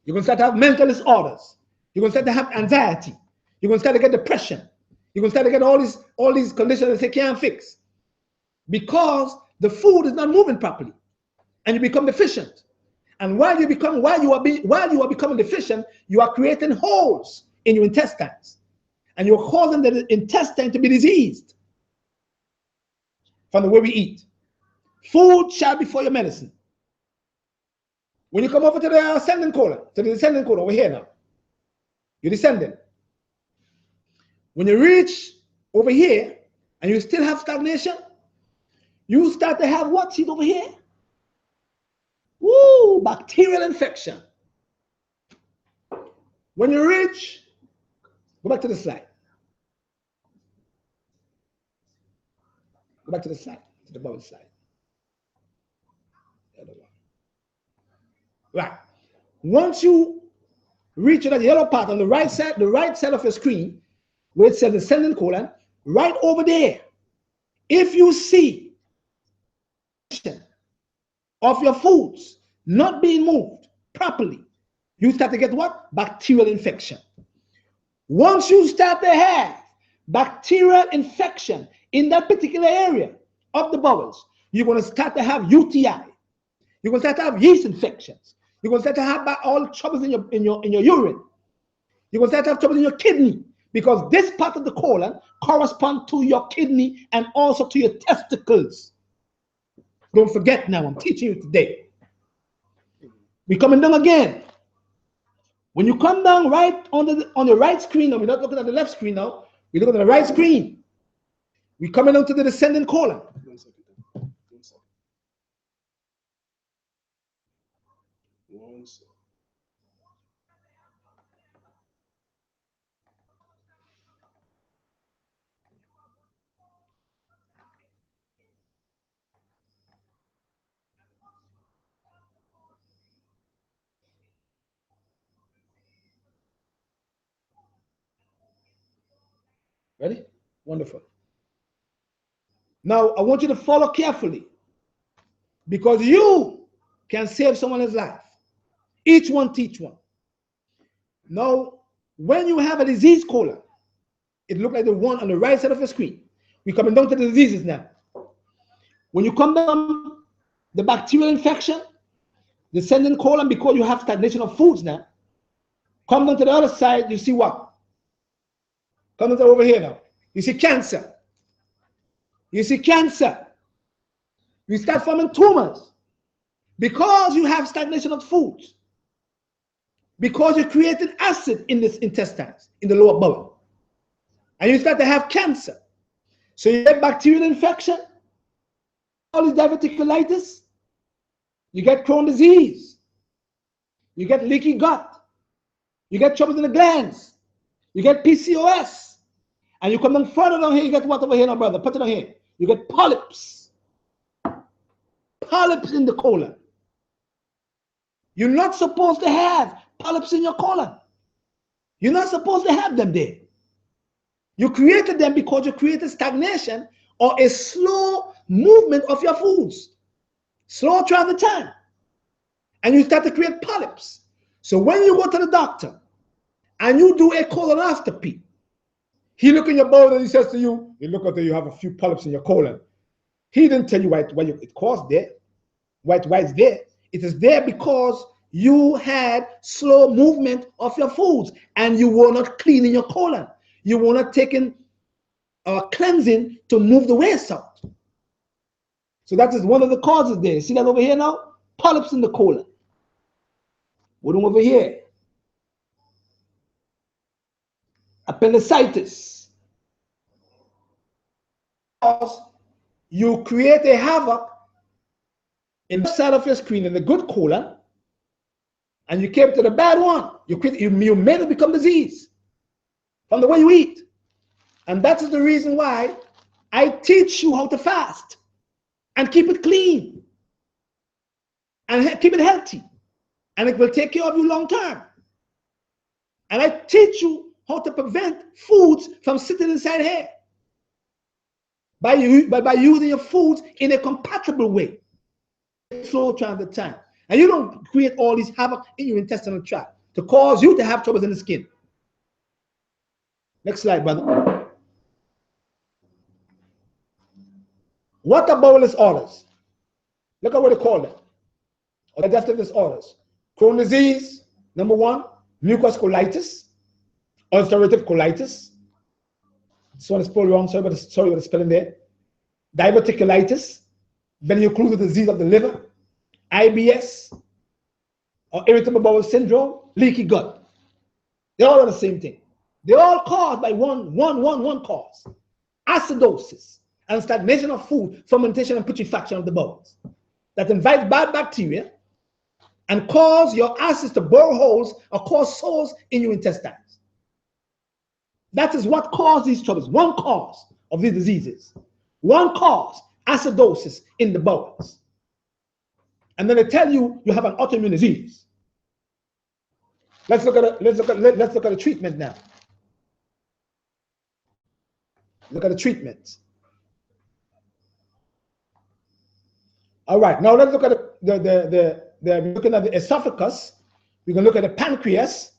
Speaker 1: You're going to start to have mental disorders. You're going to start to have anxiety. You're going to start to get depression. You're going to start to get all these conditions that they can't fix because the food is not moving properly, and you become deficient. And while you are becoming deficient, you are creating holes in your intestines, and you're causing the intestine to be diseased from the way we eat. Food shall be for your medicine. When you come over to the ascending colon, to the descending colon over here now, you're descending. When you reach over here and you still have stagnation, you start to have what? See over here? Woo, bacterial infection. When you reach, go back to the slide. Go back to the slide, to the bubble slide. The other one. Right. Once you reach that yellow part on the right side of your screen, where it says descending colon, right over there, if you see of your foods not being moved properly, you start to get what? Bacterial infection. Once you start to have bacterial infection in that particular area of the bowels, you're going to start to have UTI. You're going to start to have yeast infections. You're going to start to have all troubles in your urine. You're going to start to have troubles in your kidney, because this part of the colon corresponds to your kidney and also to your testicles. Don't forget now, I'm teaching you today. We're coming down again. When you come down right on the right screen, now we're not looking at the left screen now, we're looking at the right screen. We're coming down to the descending colon. Ready? Wonderful. Now, I want you to follow carefully, because you can save someone's life. Each one teach one. Now, when you have a disease colon, it looks like the one on the right side of your screen. We're coming down to the diseases now. When you come down the bacterial infection, descending colon, because you have stagnation of foods now, come down to the other side, you see what? Come down to over here now. You see cancer. You see cancer. You start forming tumors because you have stagnation of foods. Because you're creating acid in the intestines, in the lower bowel. And you start to have cancer. So you get bacterial infection, all this diverticulitis, you get Crohn's disease, you get leaky gut, you get troubles in the glands, you get PCOS, and you come down further down here, you get what over here now, brother? Put it on here. You get polyps. Polyps in the colon. You're not supposed to have polyps in your colon. You're not supposed to have them there. You created them because you created stagnation or a slow movement of your foods, slow throughout the time. And you start to create polyps. So when you go to the doctor and you do a colonoscopy, he look in your bowel and he says to you, you look at you have a few polyps in your colon. He didn't tell you why it caused there. Why it's there. It is there because you had slow movement of your foods and you were not cleaning your colon. You were not taking cleansing to move the waste out. So that is one of the causes there. See that over here now? Polyps in the colon. What over here? Appendicitis. Because you create a havoc in the side of your screen in the good colon, and you came to the bad one. You made it become disease from the way you eat. And that is the reason why I teach you how to fast and keep it clean and keep it healthy. And it will take care of you long term. And I teach you how to prevent foods from sitting inside here by using your foods in a compatible way. Slow throughout the time. And you don't create all these havoc in your intestinal tract to cause you to have troubles in the skin. Next slide, brother. What are bowel disorders? Look at what they call them. Or digestive disorders. Crohn's disease, number 1. Mucus colitis. Ulcerative colitis. This one is spelled wrong. Sorry about the spelling there. Diverticulitis. Venous disease of the liver. IBS. Or irritable bowel syndrome. Leaky gut. They all are the same thing. They're all caused by one cause. Acidosis and stagnation of food, fermentation and putrefaction of the bowels that invite bad bacteria and cause your acids to bore holes or cause sores in your intestines. That is what caused these troubles. One cause of these diseases. One cause, acidosis in the bowels. And then they tell you you have an autoimmune disease. Let's look at the treatment now. Look at the treatment. All right, now let's look at looking at the esophagus. We can look at the pancreas.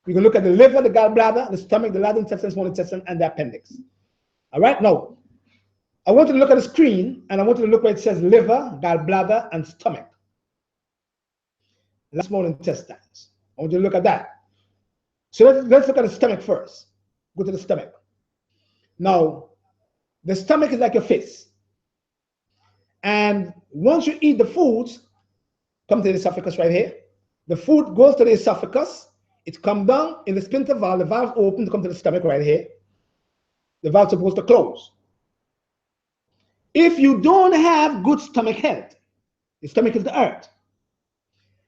Speaker 1: We can look at the liver, the gallbladder, the stomach, the large intestine, small intestine, and the appendix. All right, now I want you to look at the screen, and I want you to look where it says liver, gallbladder, and stomach. Small intestines. I want you to look at that. So let's look at the stomach first. Go to the stomach. Now, the stomach is like your face. And once you eat the foods, come to the esophagus right here. The food goes to the esophagus. It comes down in the sphincter valve. The valve opens to come to the stomach right here. The valve is supposed to close. If you don't have good stomach health, the stomach is the earth,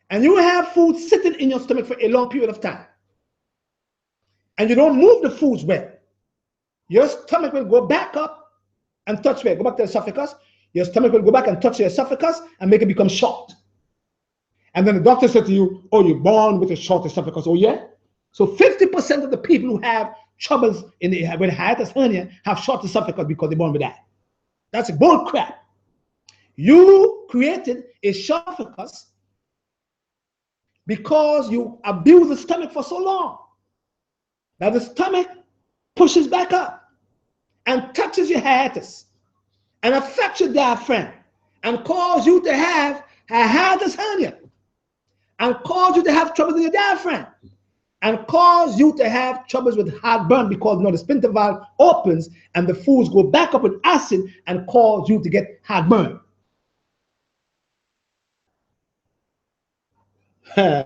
Speaker 1: and you have food sitting in your stomach for a long period of time, and you don't move the foods well, your stomach will go back up and touch where? Go back to the esophagus. Your stomach will go back and touch the esophagus and make it become short. And then the doctor said to you, oh, you're born with a short esophagus. Oh, yeah? So 50% of the people who have troubles with hiatus hernia have short esophagus because they're born with that. That's bull crap. You created a short esophagus because you abused the stomach for so long. Now the stomach pushes back up and touches your hiatus and affects your diaphragm and cause you to have a hiatus hernia and cause you to have troubles in your diaphragm and cause you to have troubles with heartburn because the sphincter valve opens and the foods go back up with acid and cause you to get heartburn.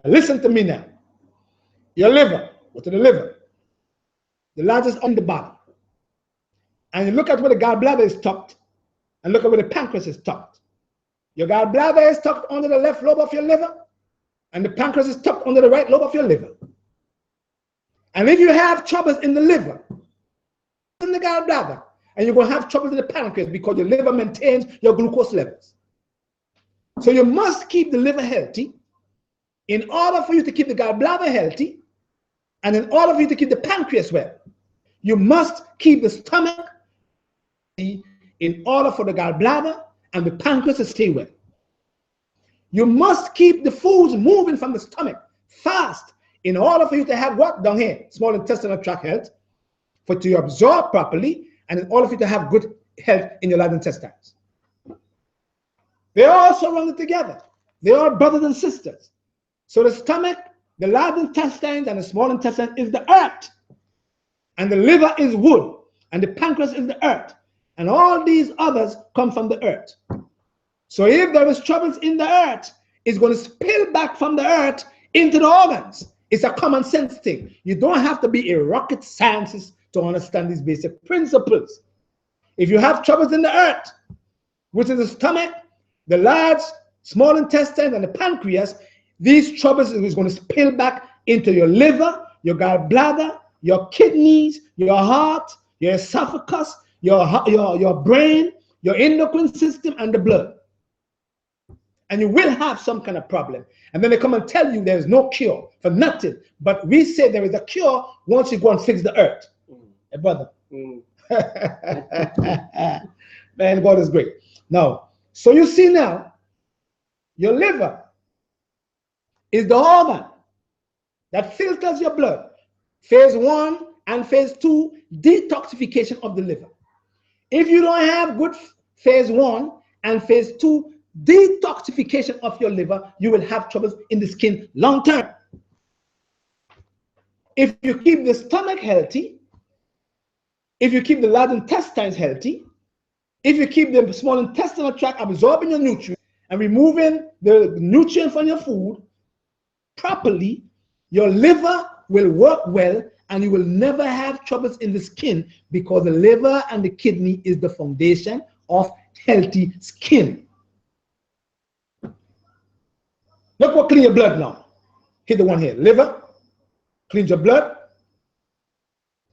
Speaker 1: Listen to me now. Your liver, go to the liver, the largest on the body. And you look at where the gallbladder is tucked and look at where the pancreas is tucked. Your gallbladder is tucked under the left lobe of your liver and the pancreas is tucked under the right lobe of your liver. And if you have troubles in the liver, in the gallbladder, and you're going to have troubles in the pancreas because your liver maintains your glucose levels. So you must keep the liver healthy. In order for you to keep the gallbladder healthy, And in order for you to keep the pancreas well, you must keep the stomach in order for the gallbladder and the pancreas to stay well. You must keep the foods moving from the stomach fast in order for you to have what down here? Small intestinal tract health, for it to absorb properly, and in order for you to have good health in your large intestines. They are all surrounded together. They are brothers and sisters. So the stomach, the large intestines, and the small intestine is the earth. And the liver is wood. And the pancreas is the earth. And all these others come from the earth. So if there is troubles in the earth, it's going to spill back from the earth into the organs. It's a common sense thing. You don't have to be a rocket scientist to understand these basic principles. If you have troubles in the earth, which is the stomach, the large, small intestine, and the pancreas, these troubles is going to spill back into your liver, your gallbladder, your kidneys, your heart, your esophagus, your brain, your endocrine system, and the blood. And you will have some kind of problem. And then they come and tell you there's no cure for nothing. But we say there is a cure once you go and fix the earth. Hey, brother. Man, God is great. Now, so you see now, your liver is the organ that filters your blood. Phase 1 and phase 2, detoxification of the liver. If you don't have good phase 1 and phase 2, detoxification of your liver, you will have troubles in the skin long term. If you keep the stomach healthy, if you keep the large intestines healthy, if you keep the small intestinal tract absorbing your nutrients and removing the nutrients from your food properly, your liver will work well and you will never have troubles in the skin, because the liver and the kidney is the foundation of healthy skin. Look what clean your blood now. Hit the one here. Liver, cleans your blood.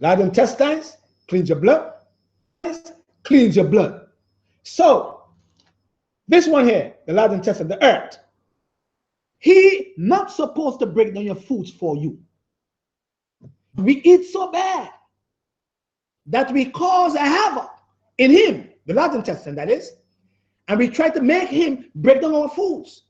Speaker 1: Large intestines, cleans your blood. Cleans your blood. So, this one here, the large intestine, the earth, he not supposed to break down your foods for you. We eat so bad that we cause a havoc in him, the large intestine that is, and we try to make him break down our foods.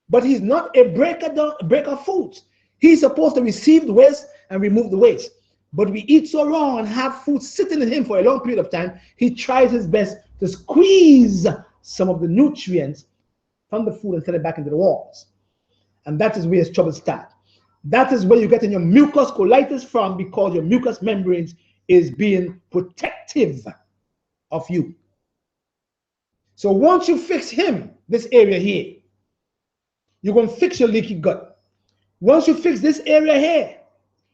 Speaker 1: But he's not a breaker of foods. He's supposed to receive the waste and remove the waste. But we eat so wrong and have food sitting in him for a long period of time, he tries his best to squeeze some of the nutrients from the food and send it back into the walls. And that is where his trouble starts. That is where you're getting your mucus colitis from, because your mucous membranes is being protective of you. So once you fix him, this area here, you're going to fix your leaky gut. Once you fix this area here,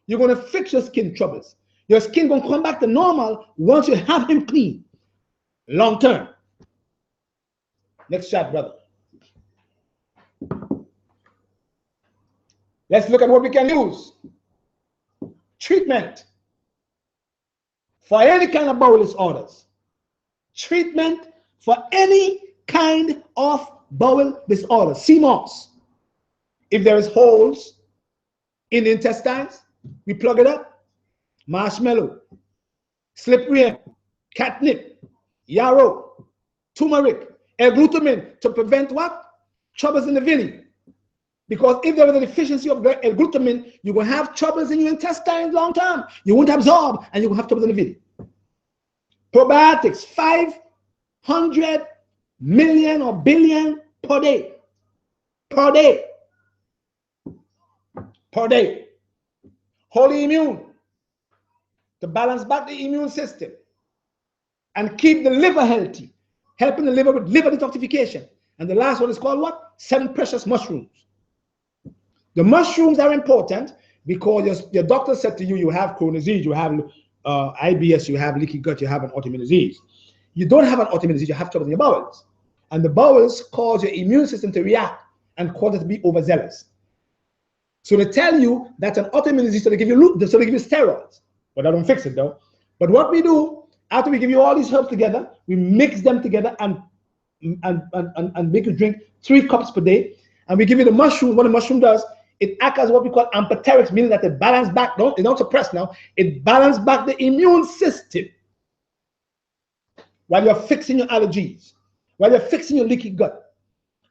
Speaker 1: you're going to fix your skin troubles. Your skin going to come back to normal once you have him clean, long term. Next shot, brother. Let's look at what we can use. Treatment for any kind of bowel disorders. Treatment for any kind of bowel disorder. CMOS. If there is holes in the intestines, we plug it up. Marshmallow, slippery, catnip, yarrow, turmeric, L-glutamine to prevent what? Troubles in the villi. Because if there is a deficiency of L-glutamine, you're going to have troubles in your intestines long term. You won't absorb and you're going to have troubles in the villi. Probiotics, 500 million or billion per day. Per day. Per day. Holy immune, to balance back the immune system and keep the liver healthy, helping the liver with liver detoxification. And the last one is called what? 7 precious mushrooms. The mushrooms are important because your doctor said to you, you have Crohn's disease, you have IBS, you have leaky gut, you have an autoimmune disease. You don't have an autoimmune disease, you have trouble in your bowels. And the bowels cause your immune system to react and cause it to be overzealous. So they tell you that's an autoimmune disease, so they give you steroids. But that don't fix it though. But what we do, after we give you all these herbs together, we mix them together and make you drink 3 cups per day. And we give you the mushroom. What the mushroom does, It acts as what we call amphoterics, meaning that it balances back, it don't suppress now, it balances back the immune system while you're fixing your allergies, while you're fixing your leaky gut,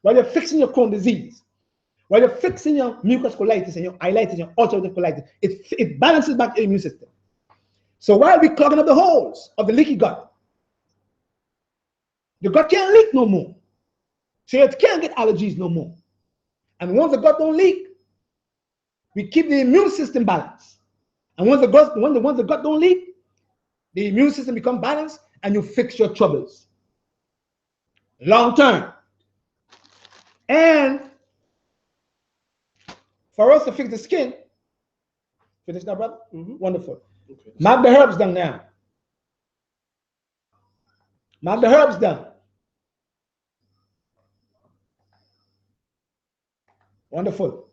Speaker 1: while you're fixing your Crohn's disease, while you're fixing your mucus colitis and your ileitis and your ulcerative colitis. It balances back the immune system. So while we're clogging up the holes of the leaky gut, the gut can't leak no more. So it can't get allergies no more. And once the gut don't leak, we keep the immune system balanced. And once the gut don't leak, the immune system becomes balanced and you fix your troubles. Long term. And for us to fix the skin, finish now, brother? Wonderful. Okay. Mark the herbs done now. Mark the herbs done. Wonderful.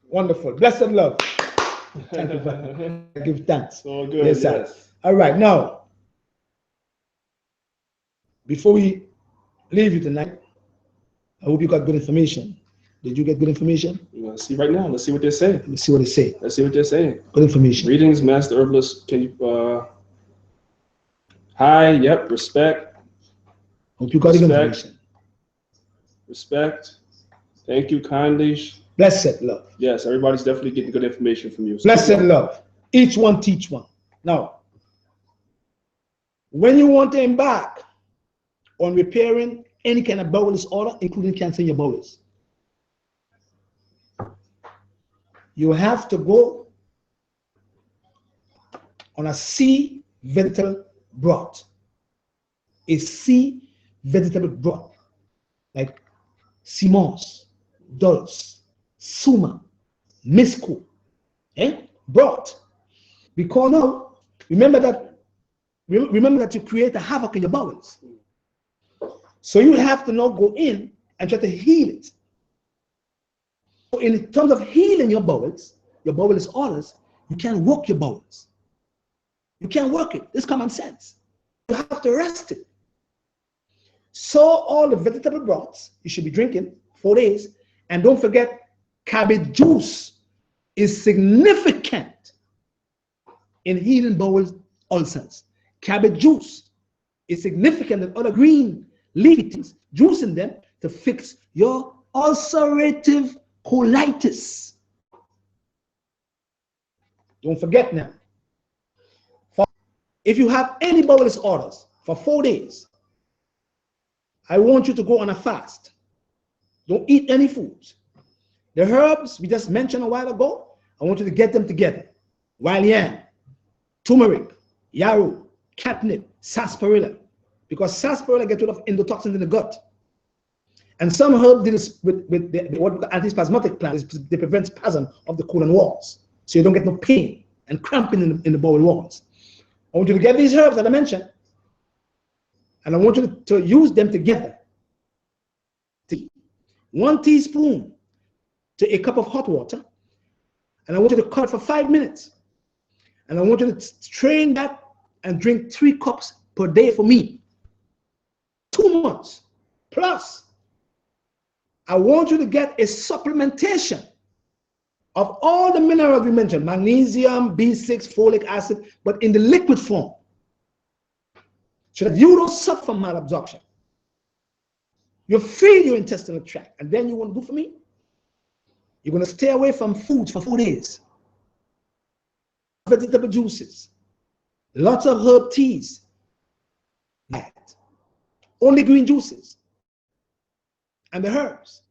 Speaker 1: Wonderful. Blessed love. Thank you, brother. Give thanks.
Speaker 2: So good.
Speaker 1: Yes, sir. All right. Now, before we leave you tonight, I hope you got good information. Did you get good information?
Speaker 2: We're going to see right now. Let's see what they're saying.
Speaker 1: Let's see what they say.
Speaker 2: Let's see what they're saying.
Speaker 1: Good information.
Speaker 2: Greetings, Master Herbalist. Can you, hi, yep, respect.
Speaker 1: Hope you got good information.
Speaker 2: Respect. Thank you kindly.
Speaker 1: Blessed love.
Speaker 2: Yes, everybody's definitely getting good information from you. So
Speaker 1: blessed love. Each one teach one. Now, when you want to embark on repairing any kind of bowel disorder, including cancer in your bowels, you have to go on a sea vegetable broth. A sea vegetable broth, like sea moss, dulse, suma, misku, broth. Because now, remember that you create a havoc in your bowels. So you have to now go in and try to heal it. So in terms of healing your bowel disorders, you can't work your bowels. You can't work it. It's common sense. You have to rest it. So all the vegetable broths you should be drinking 4 days, and don't forget, cabbage juice is significant in healing bowel ulcers. Cabbage juice is significant in other green leafy things, juicing them to fix your ulcerative colitis. Don't forget now. If you have any bowel disorders for 4 days, I want you to go on a fast. Don't eat any foods. The herbs we just mentioned a while ago, I want you to get them together. Wild yam, turmeric, yarrow, catnip, sarsaparilla. Because sarsaparilla gets rid of endotoxins in the gut. And some herbs do this with what the antispasmodic plants. They prevent spasm of the colon walls. So you don't get no pain and cramping in the bowel walls. I want you to get these herbs that I mentioned, and I want you to use them together. 1 teaspoon to a cup of hot water, and I want you to cut for 5 minutes. And I want you to strain that and drink 3 cups per day for me. 2 months. Plus, I want you to get a supplementation of all the minerals we mentioned, magnesium, B6, folic acid, but in the liquid form, so that you don't suffer from malabsorption. You feed your intestinal tract, and then you want to do for me? You're going to stay away from foods for 4 days. Vegetable juices, lots of herb teas, only green juices, and the herbs.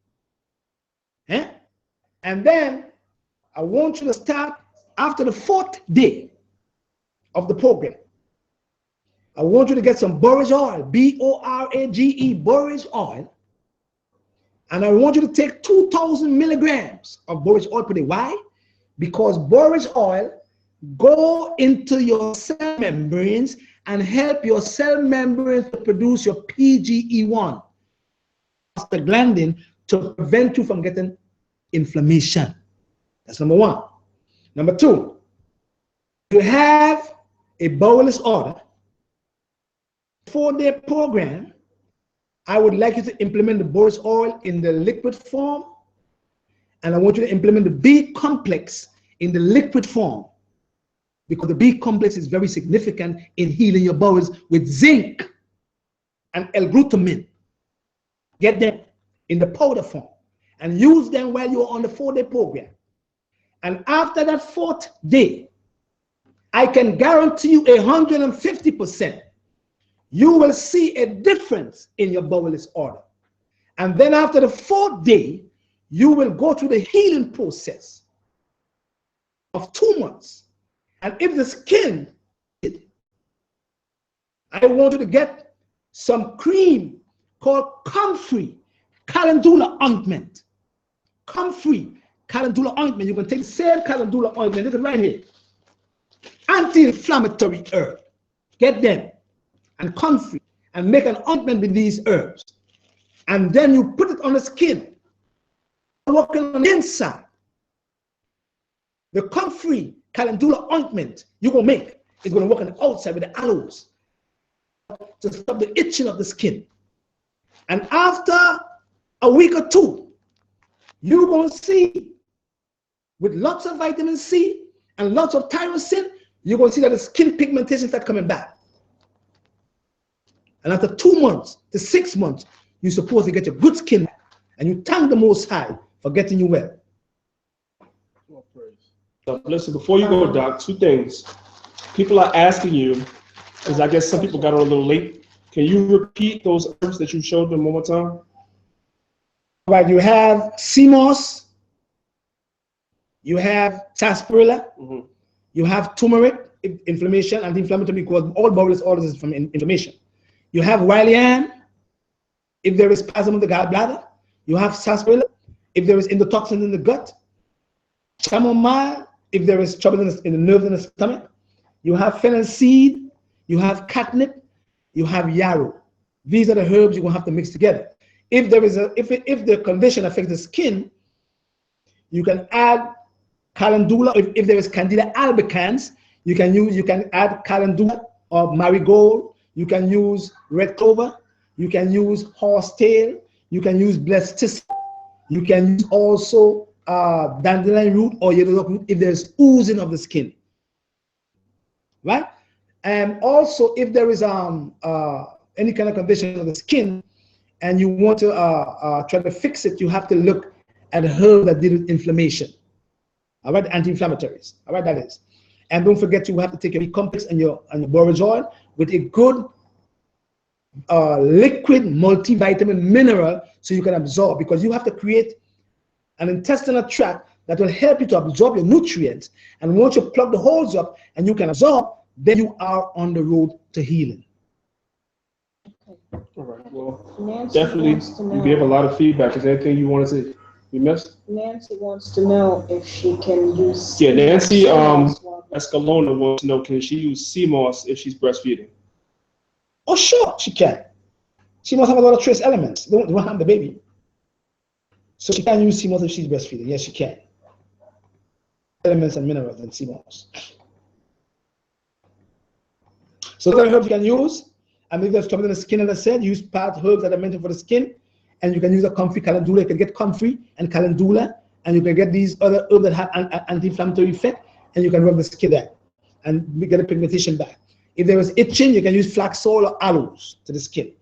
Speaker 1: And then I want you to start after the 4th day of the program. I want you to get some borage oil, B-O-R-A-G-E, borage oil. And I want you to take 2,000 milligrams of borage oil per day. Why? Because borage oil go into your cell membranes and help your cell membranes to produce your PGE1, prostaglandin, to prevent you from getting inflammation. That's number 1. Number 2, you have a bowel disorder, 4-day program, I would like you to implement the borage oil in the liquid form, and I want you to implement the B complex in the liquid form, because the B complex is very significant in healing your bowels with zinc and L-glutamine. Get them in the powder form and use them while you're on the 4-day program. And after that 4th day, I can guarantee you 150%, you will see a difference in your bowel disorder. And then after the 4th day, you will go through the healing process of 2 months. And if the skin, I want you to get some cream called Comfrey Calendula Ointment. Comfrey Calendula Ointment. You can take the same Calendula Ointment, look at right here. Anti-inflammatory herb. Get them and Comfrey and make an ointment with these herbs. And then you put it on the skin. Working on the inside. The Comfrey Calendula Ointment you're going to make is going to work on the outside with the aloes to stop the itching of the skin. And after a week or 2, you're going to see, with lots of vitamin C and lots of tyrosine, you're going to see that the skin pigmentation start coming back. And after 2 months to 6 months, you're supposed to get your good skin back. And you thank the Most High for getting you well.
Speaker 2: Listen, before you go, Doc, 2 things. People are asking you, because I guess some people got on a little late. Can you repeat those herbs that you showed them one more time?
Speaker 1: Right, you have sea moss, you have sarsaparilla, you have turmeric, inflammation, anti-inflammatory, because all bowel disorders is from inflammation. You have willian, if there is spasm of the gallbladder. You have sarsaparilla, if there is endotoxin in the gut. Chamomile, if there is trouble in the nerves in the stomach. You have fennel seed, you have catnip, you have yarrow. These are the herbs you're going to have to mix together. If there is if the condition affects the skin, you can add calendula. If there is Candida albicans, you can add calendula or marigold. You can use red clover. You can use horsetail. You can use blessed thistle. You can use also dandelion root or yellow root if there's oozing of the skin. Right? And also if there is any kind of condition of the skin and you want to try to fix it, you have to look at a herb that deals with inflammation. All right, anti-inflammatories. All right, that is. And don't forget, you have to take your complex and your borage oil with a good liquid multivitamin mineral so you can absorb, because you have to create an intestinal tract that will help you to absorb your nutrients. And once you plug the holes up and you can absorb, then you are on the road to healing.
Speaker 2: All right. Well, Nancy definitely, you gave a lot of feedback. Is there anything you wanted to we missed?
Speaker 3: Nancy wants to know if she can use.
Speaker 2: Yeah, Nancy Escalona wants to know, can she use sea moss if she's breastfeeding?
Speaker 1: Oh, sure, she can. She must have a lot of trace elements. They won't harm the baby. So she can use sea moss if she's breastfeeding. Yes, she can. Elements and minerals in sea moss. So the herbs you can use, and if there's trouble in the skin, as I said, use part herbs that are meant for the skin, and you can use a Comfrey Calendula. You can get Comfrey and Calendula, and you can get these other herbs that have an anti-inflammatory effect, and you can rub the skin there and get a pigmentation back. If there is itching, you can use flax oil or aloes to the skin.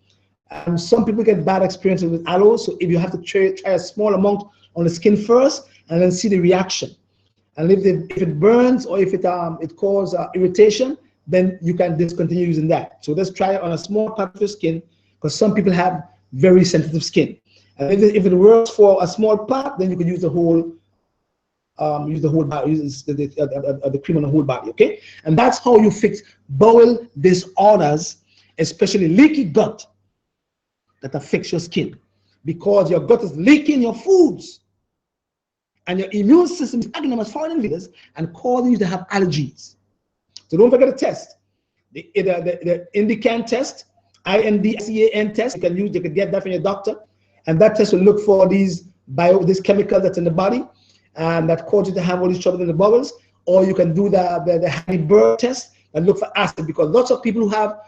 Speaker 1: Some people get bad experiences with aloes, so if you have to try a small amount on the skin first, and then see the reaction. And if it burns or if it causes irritation, then you can discontinue using that. So let's try it on a small part of your skin, because some people have very sensitive skin. And if it works for a small part, then you can use the whole body, use the cream on the whole body, okay? And that's how you fix bowel disorders, especially leaky gut that affects your skin, because your gut is leaking your foods, and your immune system is acting as foreign invaders and causing you to have allergies. So don't forget to test the Indican test, INDCAN test. You can get that from your doctor, and that test will look for these chemicals that's in the body and that cause you to have all these trouble in the bowels. Or you can do the honey bird test and look for acid, because lots of people who have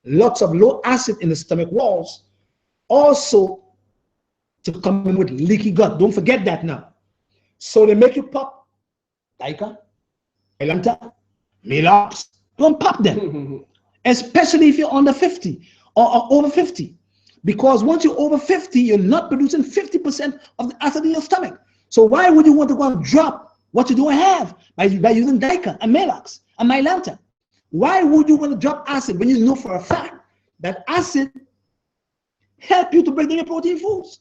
Speaker 1: lots of low acid in the stomach walls, also to come in with leaky gut. Don't forget that now. So they make you pop Dica, Elanta, Melox. Don't pop them, especially if you're under 50 or over 50. Because once you're over 50, you're not producing 50% of the acid in your stomach. So why would you want to go and drop what you don't have by using Dica and Melox and Mylanta? Why would you want to drop acid when you know for a fact that acid help you to break down your protein foods?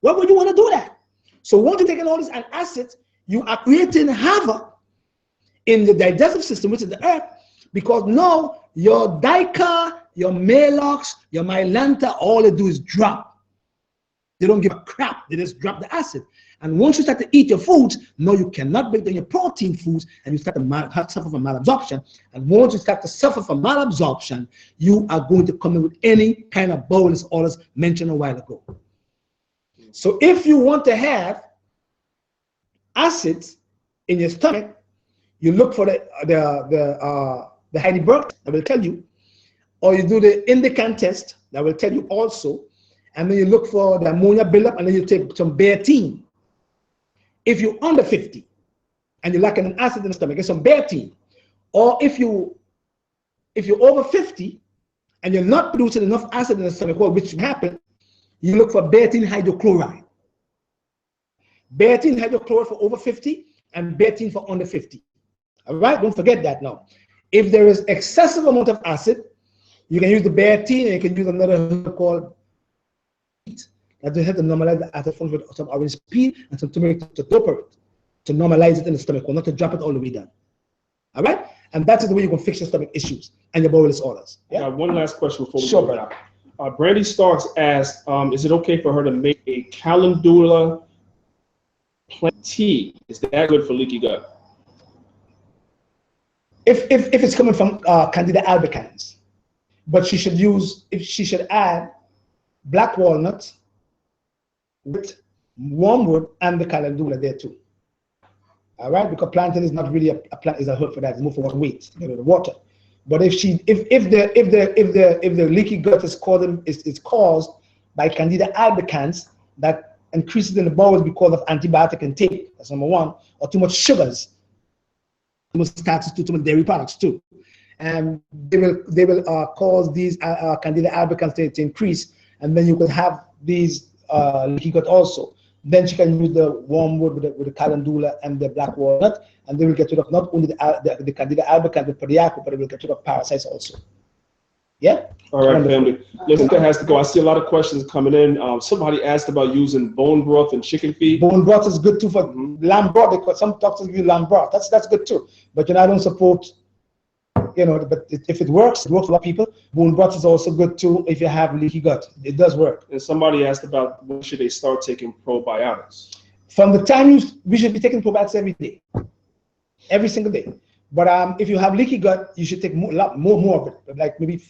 Speaker 1: Why would you want to do that? So once you're taking all these acids, you are creating havoc in the digestive system, which is the earth, because now your Dica, your Melox, your Mylanta, all they do is drop. They don't give a crap. They just drop the acid. And once you start to eat your foods, no, you cannot break down your protein foods, and you start to suffer from malabsorption. And once you start to suffer from malabsorption, you are going to come in with any kind of bowel disorders mentioned a while ago. So if you want to have acids in your stomach, you look for the Heidelberg that will tell you, or you do the Indican test that will tell you also, and then you look for the ammonia buildup, and then you take some Beartine. If you're under 50 and you're lacking an acid in the stomach, get some Beartine. Or if you're over 50 and you're not producing enough acid in the stomach, which happen, you look for Beartine hydrochloride. Beartine hydrochloride for over 50 and Beartine for under 50. All right, don't forget that now. If there is excessive amount of acid, you can use the Beartine, and you can use another herb called that will help to normalize the acid forms with some orange peel and some turmeric to doper it, to normalize it in the stomach, or not to drop it all the way down. All right, and that's the way you can fix your stomach issues and your bowel disorders. Yeah.
Speaker 2: One last question before we
Speaker 1: sure,
Speaker 2: go down. Brandy Starks asked, is it okay for her to make a Calendula plant tea? Is that good for leaky gut?
Speaker 1: If it's coming from Candida albicans, but she should add black walnut with wormwood and the Calendula there too. All right, because plantain is not really a plant, is a herb for that. It's more for what weight, the water. But if the leaky gut is caused by Candida albicans, that increases in the bowels because of antibiotic intake, that's number one, or too much sugars, too much starches, too much dairy products too, and they will cause these Candida albicans to increase, and then you could have these leaky gut also. Then she can use the wormwood with the Calendula and the black walnut, and they will get rid of not only the Candida albicans, the Pediaco, but it will get rid of parasites also. Yeah?
Speaker 2: All right, family. Listen, that has to go. I see a lot of questions coming in. Somebody asked about using bone broth and chicken feet.
Speaker 1: Bone broth is good too for lamb broth, because some doctors give you lamb broth. That's good too. But I don't support, but if it works for a lot of people. Bone broth is also good too if you have leaky gut. It does work.
Speaker 2: And somebody asked about when should they start taking probiotics?
Speaker 1: From the time we should be taking probiotics every day, every single day. But if you have leaky gut, you should take more of it, like maybe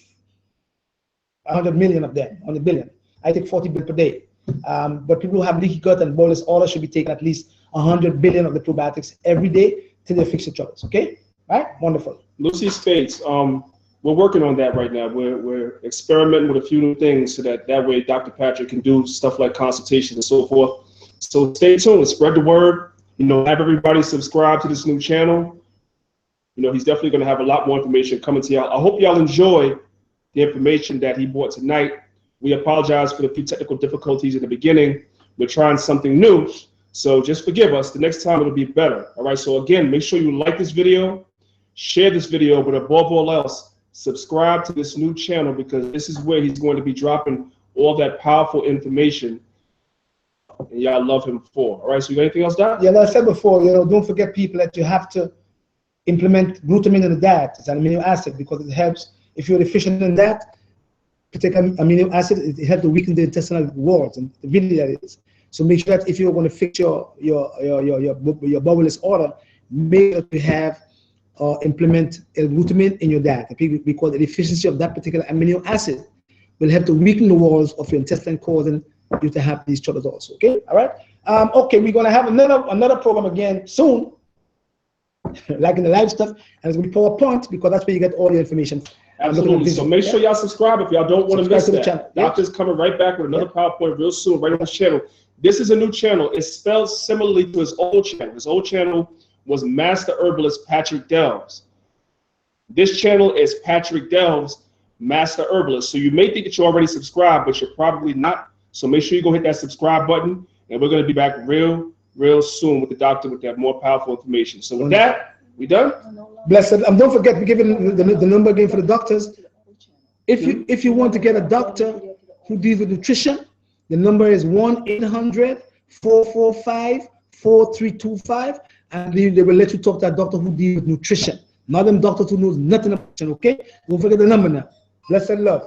Speaker 1: 100 million of them, 100 billion. I take 40 billion per day. But people who have leaky gut and bowel disorders should be taking at least 100 billion of the probiotics every day till they fix the troubles. Okay? Right? Wonderful.
Speaker 2: Lucy states, we're working on that right now. We're experimenting with a few new things so that way Dr. Patrick can do stuff like consultations and so forth. So stay tuned and spread the word. Have everybody subscribe to this new channel. He's definitely going to have a lot more information coming to y'all. I hope y'all enjoy the information that he brought tonight. We apologize for the few technical difficulties in the beginning. We're trying something new, so just forgive us. The next time it'll be better. All right, so again, make sure you like this video, share this video, but above all else, subscribe to this new channel, because this is where he's going to be dropping all that powerful information, and y'all love him for. All right, so you got anything else, Doc?
Speaker 1: Yeah, like I said before, don't forget, people, that you have to implement glutamine in the diet. It's an amino acid, because it helps. If you're deficient in that, to take amino acid, it helps to weaken the intestinal walls and the villi that is. So make sure that if you're going to fix your bowel disorder, make sure you have implement glutamine in your diet, because the deficiency of that particular amino acid will help to weaken the walls of your intestine, causing you to have these troubles also. Okay, all right. Okay, we're going to have another program again soon, like in the live stuff, and it's going to be PowerPoint, because that's where you get all your information.
Speaker 2: Absolutely. So make sure y'all subscribe if y'all don't want to miss that.
Speaker 1: Channel.
Speaker 2: Doctor's coming right back with another PowerPoint real soon, right on this channel. This is a new channel. It's spelled similarly to his old channel. His old channel was Master Herbalist Patrick Delves. This channel is Patrick Delves, Master Herbalist. So you may think that you're already subscribed, but you're probably not. So make sure you go hit that subscribe button, and we're going to be back real soon with the doctor with that more powerful information. So with that, we done?
Speaker 1: Blessed. And don't forget, we're giving the number again for the doctors. If you want to get a doctor who deals with nutrition, the number is 1-800-445-4325, and they will let you talk to a doctor who deals with nutrition. Not them doctors who knows nothing about nutrition, okay? Don't forget the number now. Blessed love.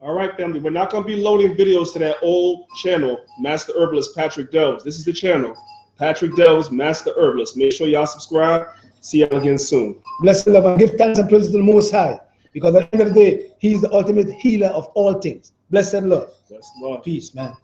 Speaker 2: All right, family. We're not going to be loading videos to that old channel, Master Herbalist Patrick Delves. This is the channel, Patrick Delves, Master Herbalist. Make sure y'all subscribe. See y'all again soon.
Speaker 1: Blessed love, and give thanks and praise to the Most High, because at the end of the day, He's the ultimate healer of all things. Blessed love.
Speaker 2: Blessed love.
Speaker 1: Peace, man.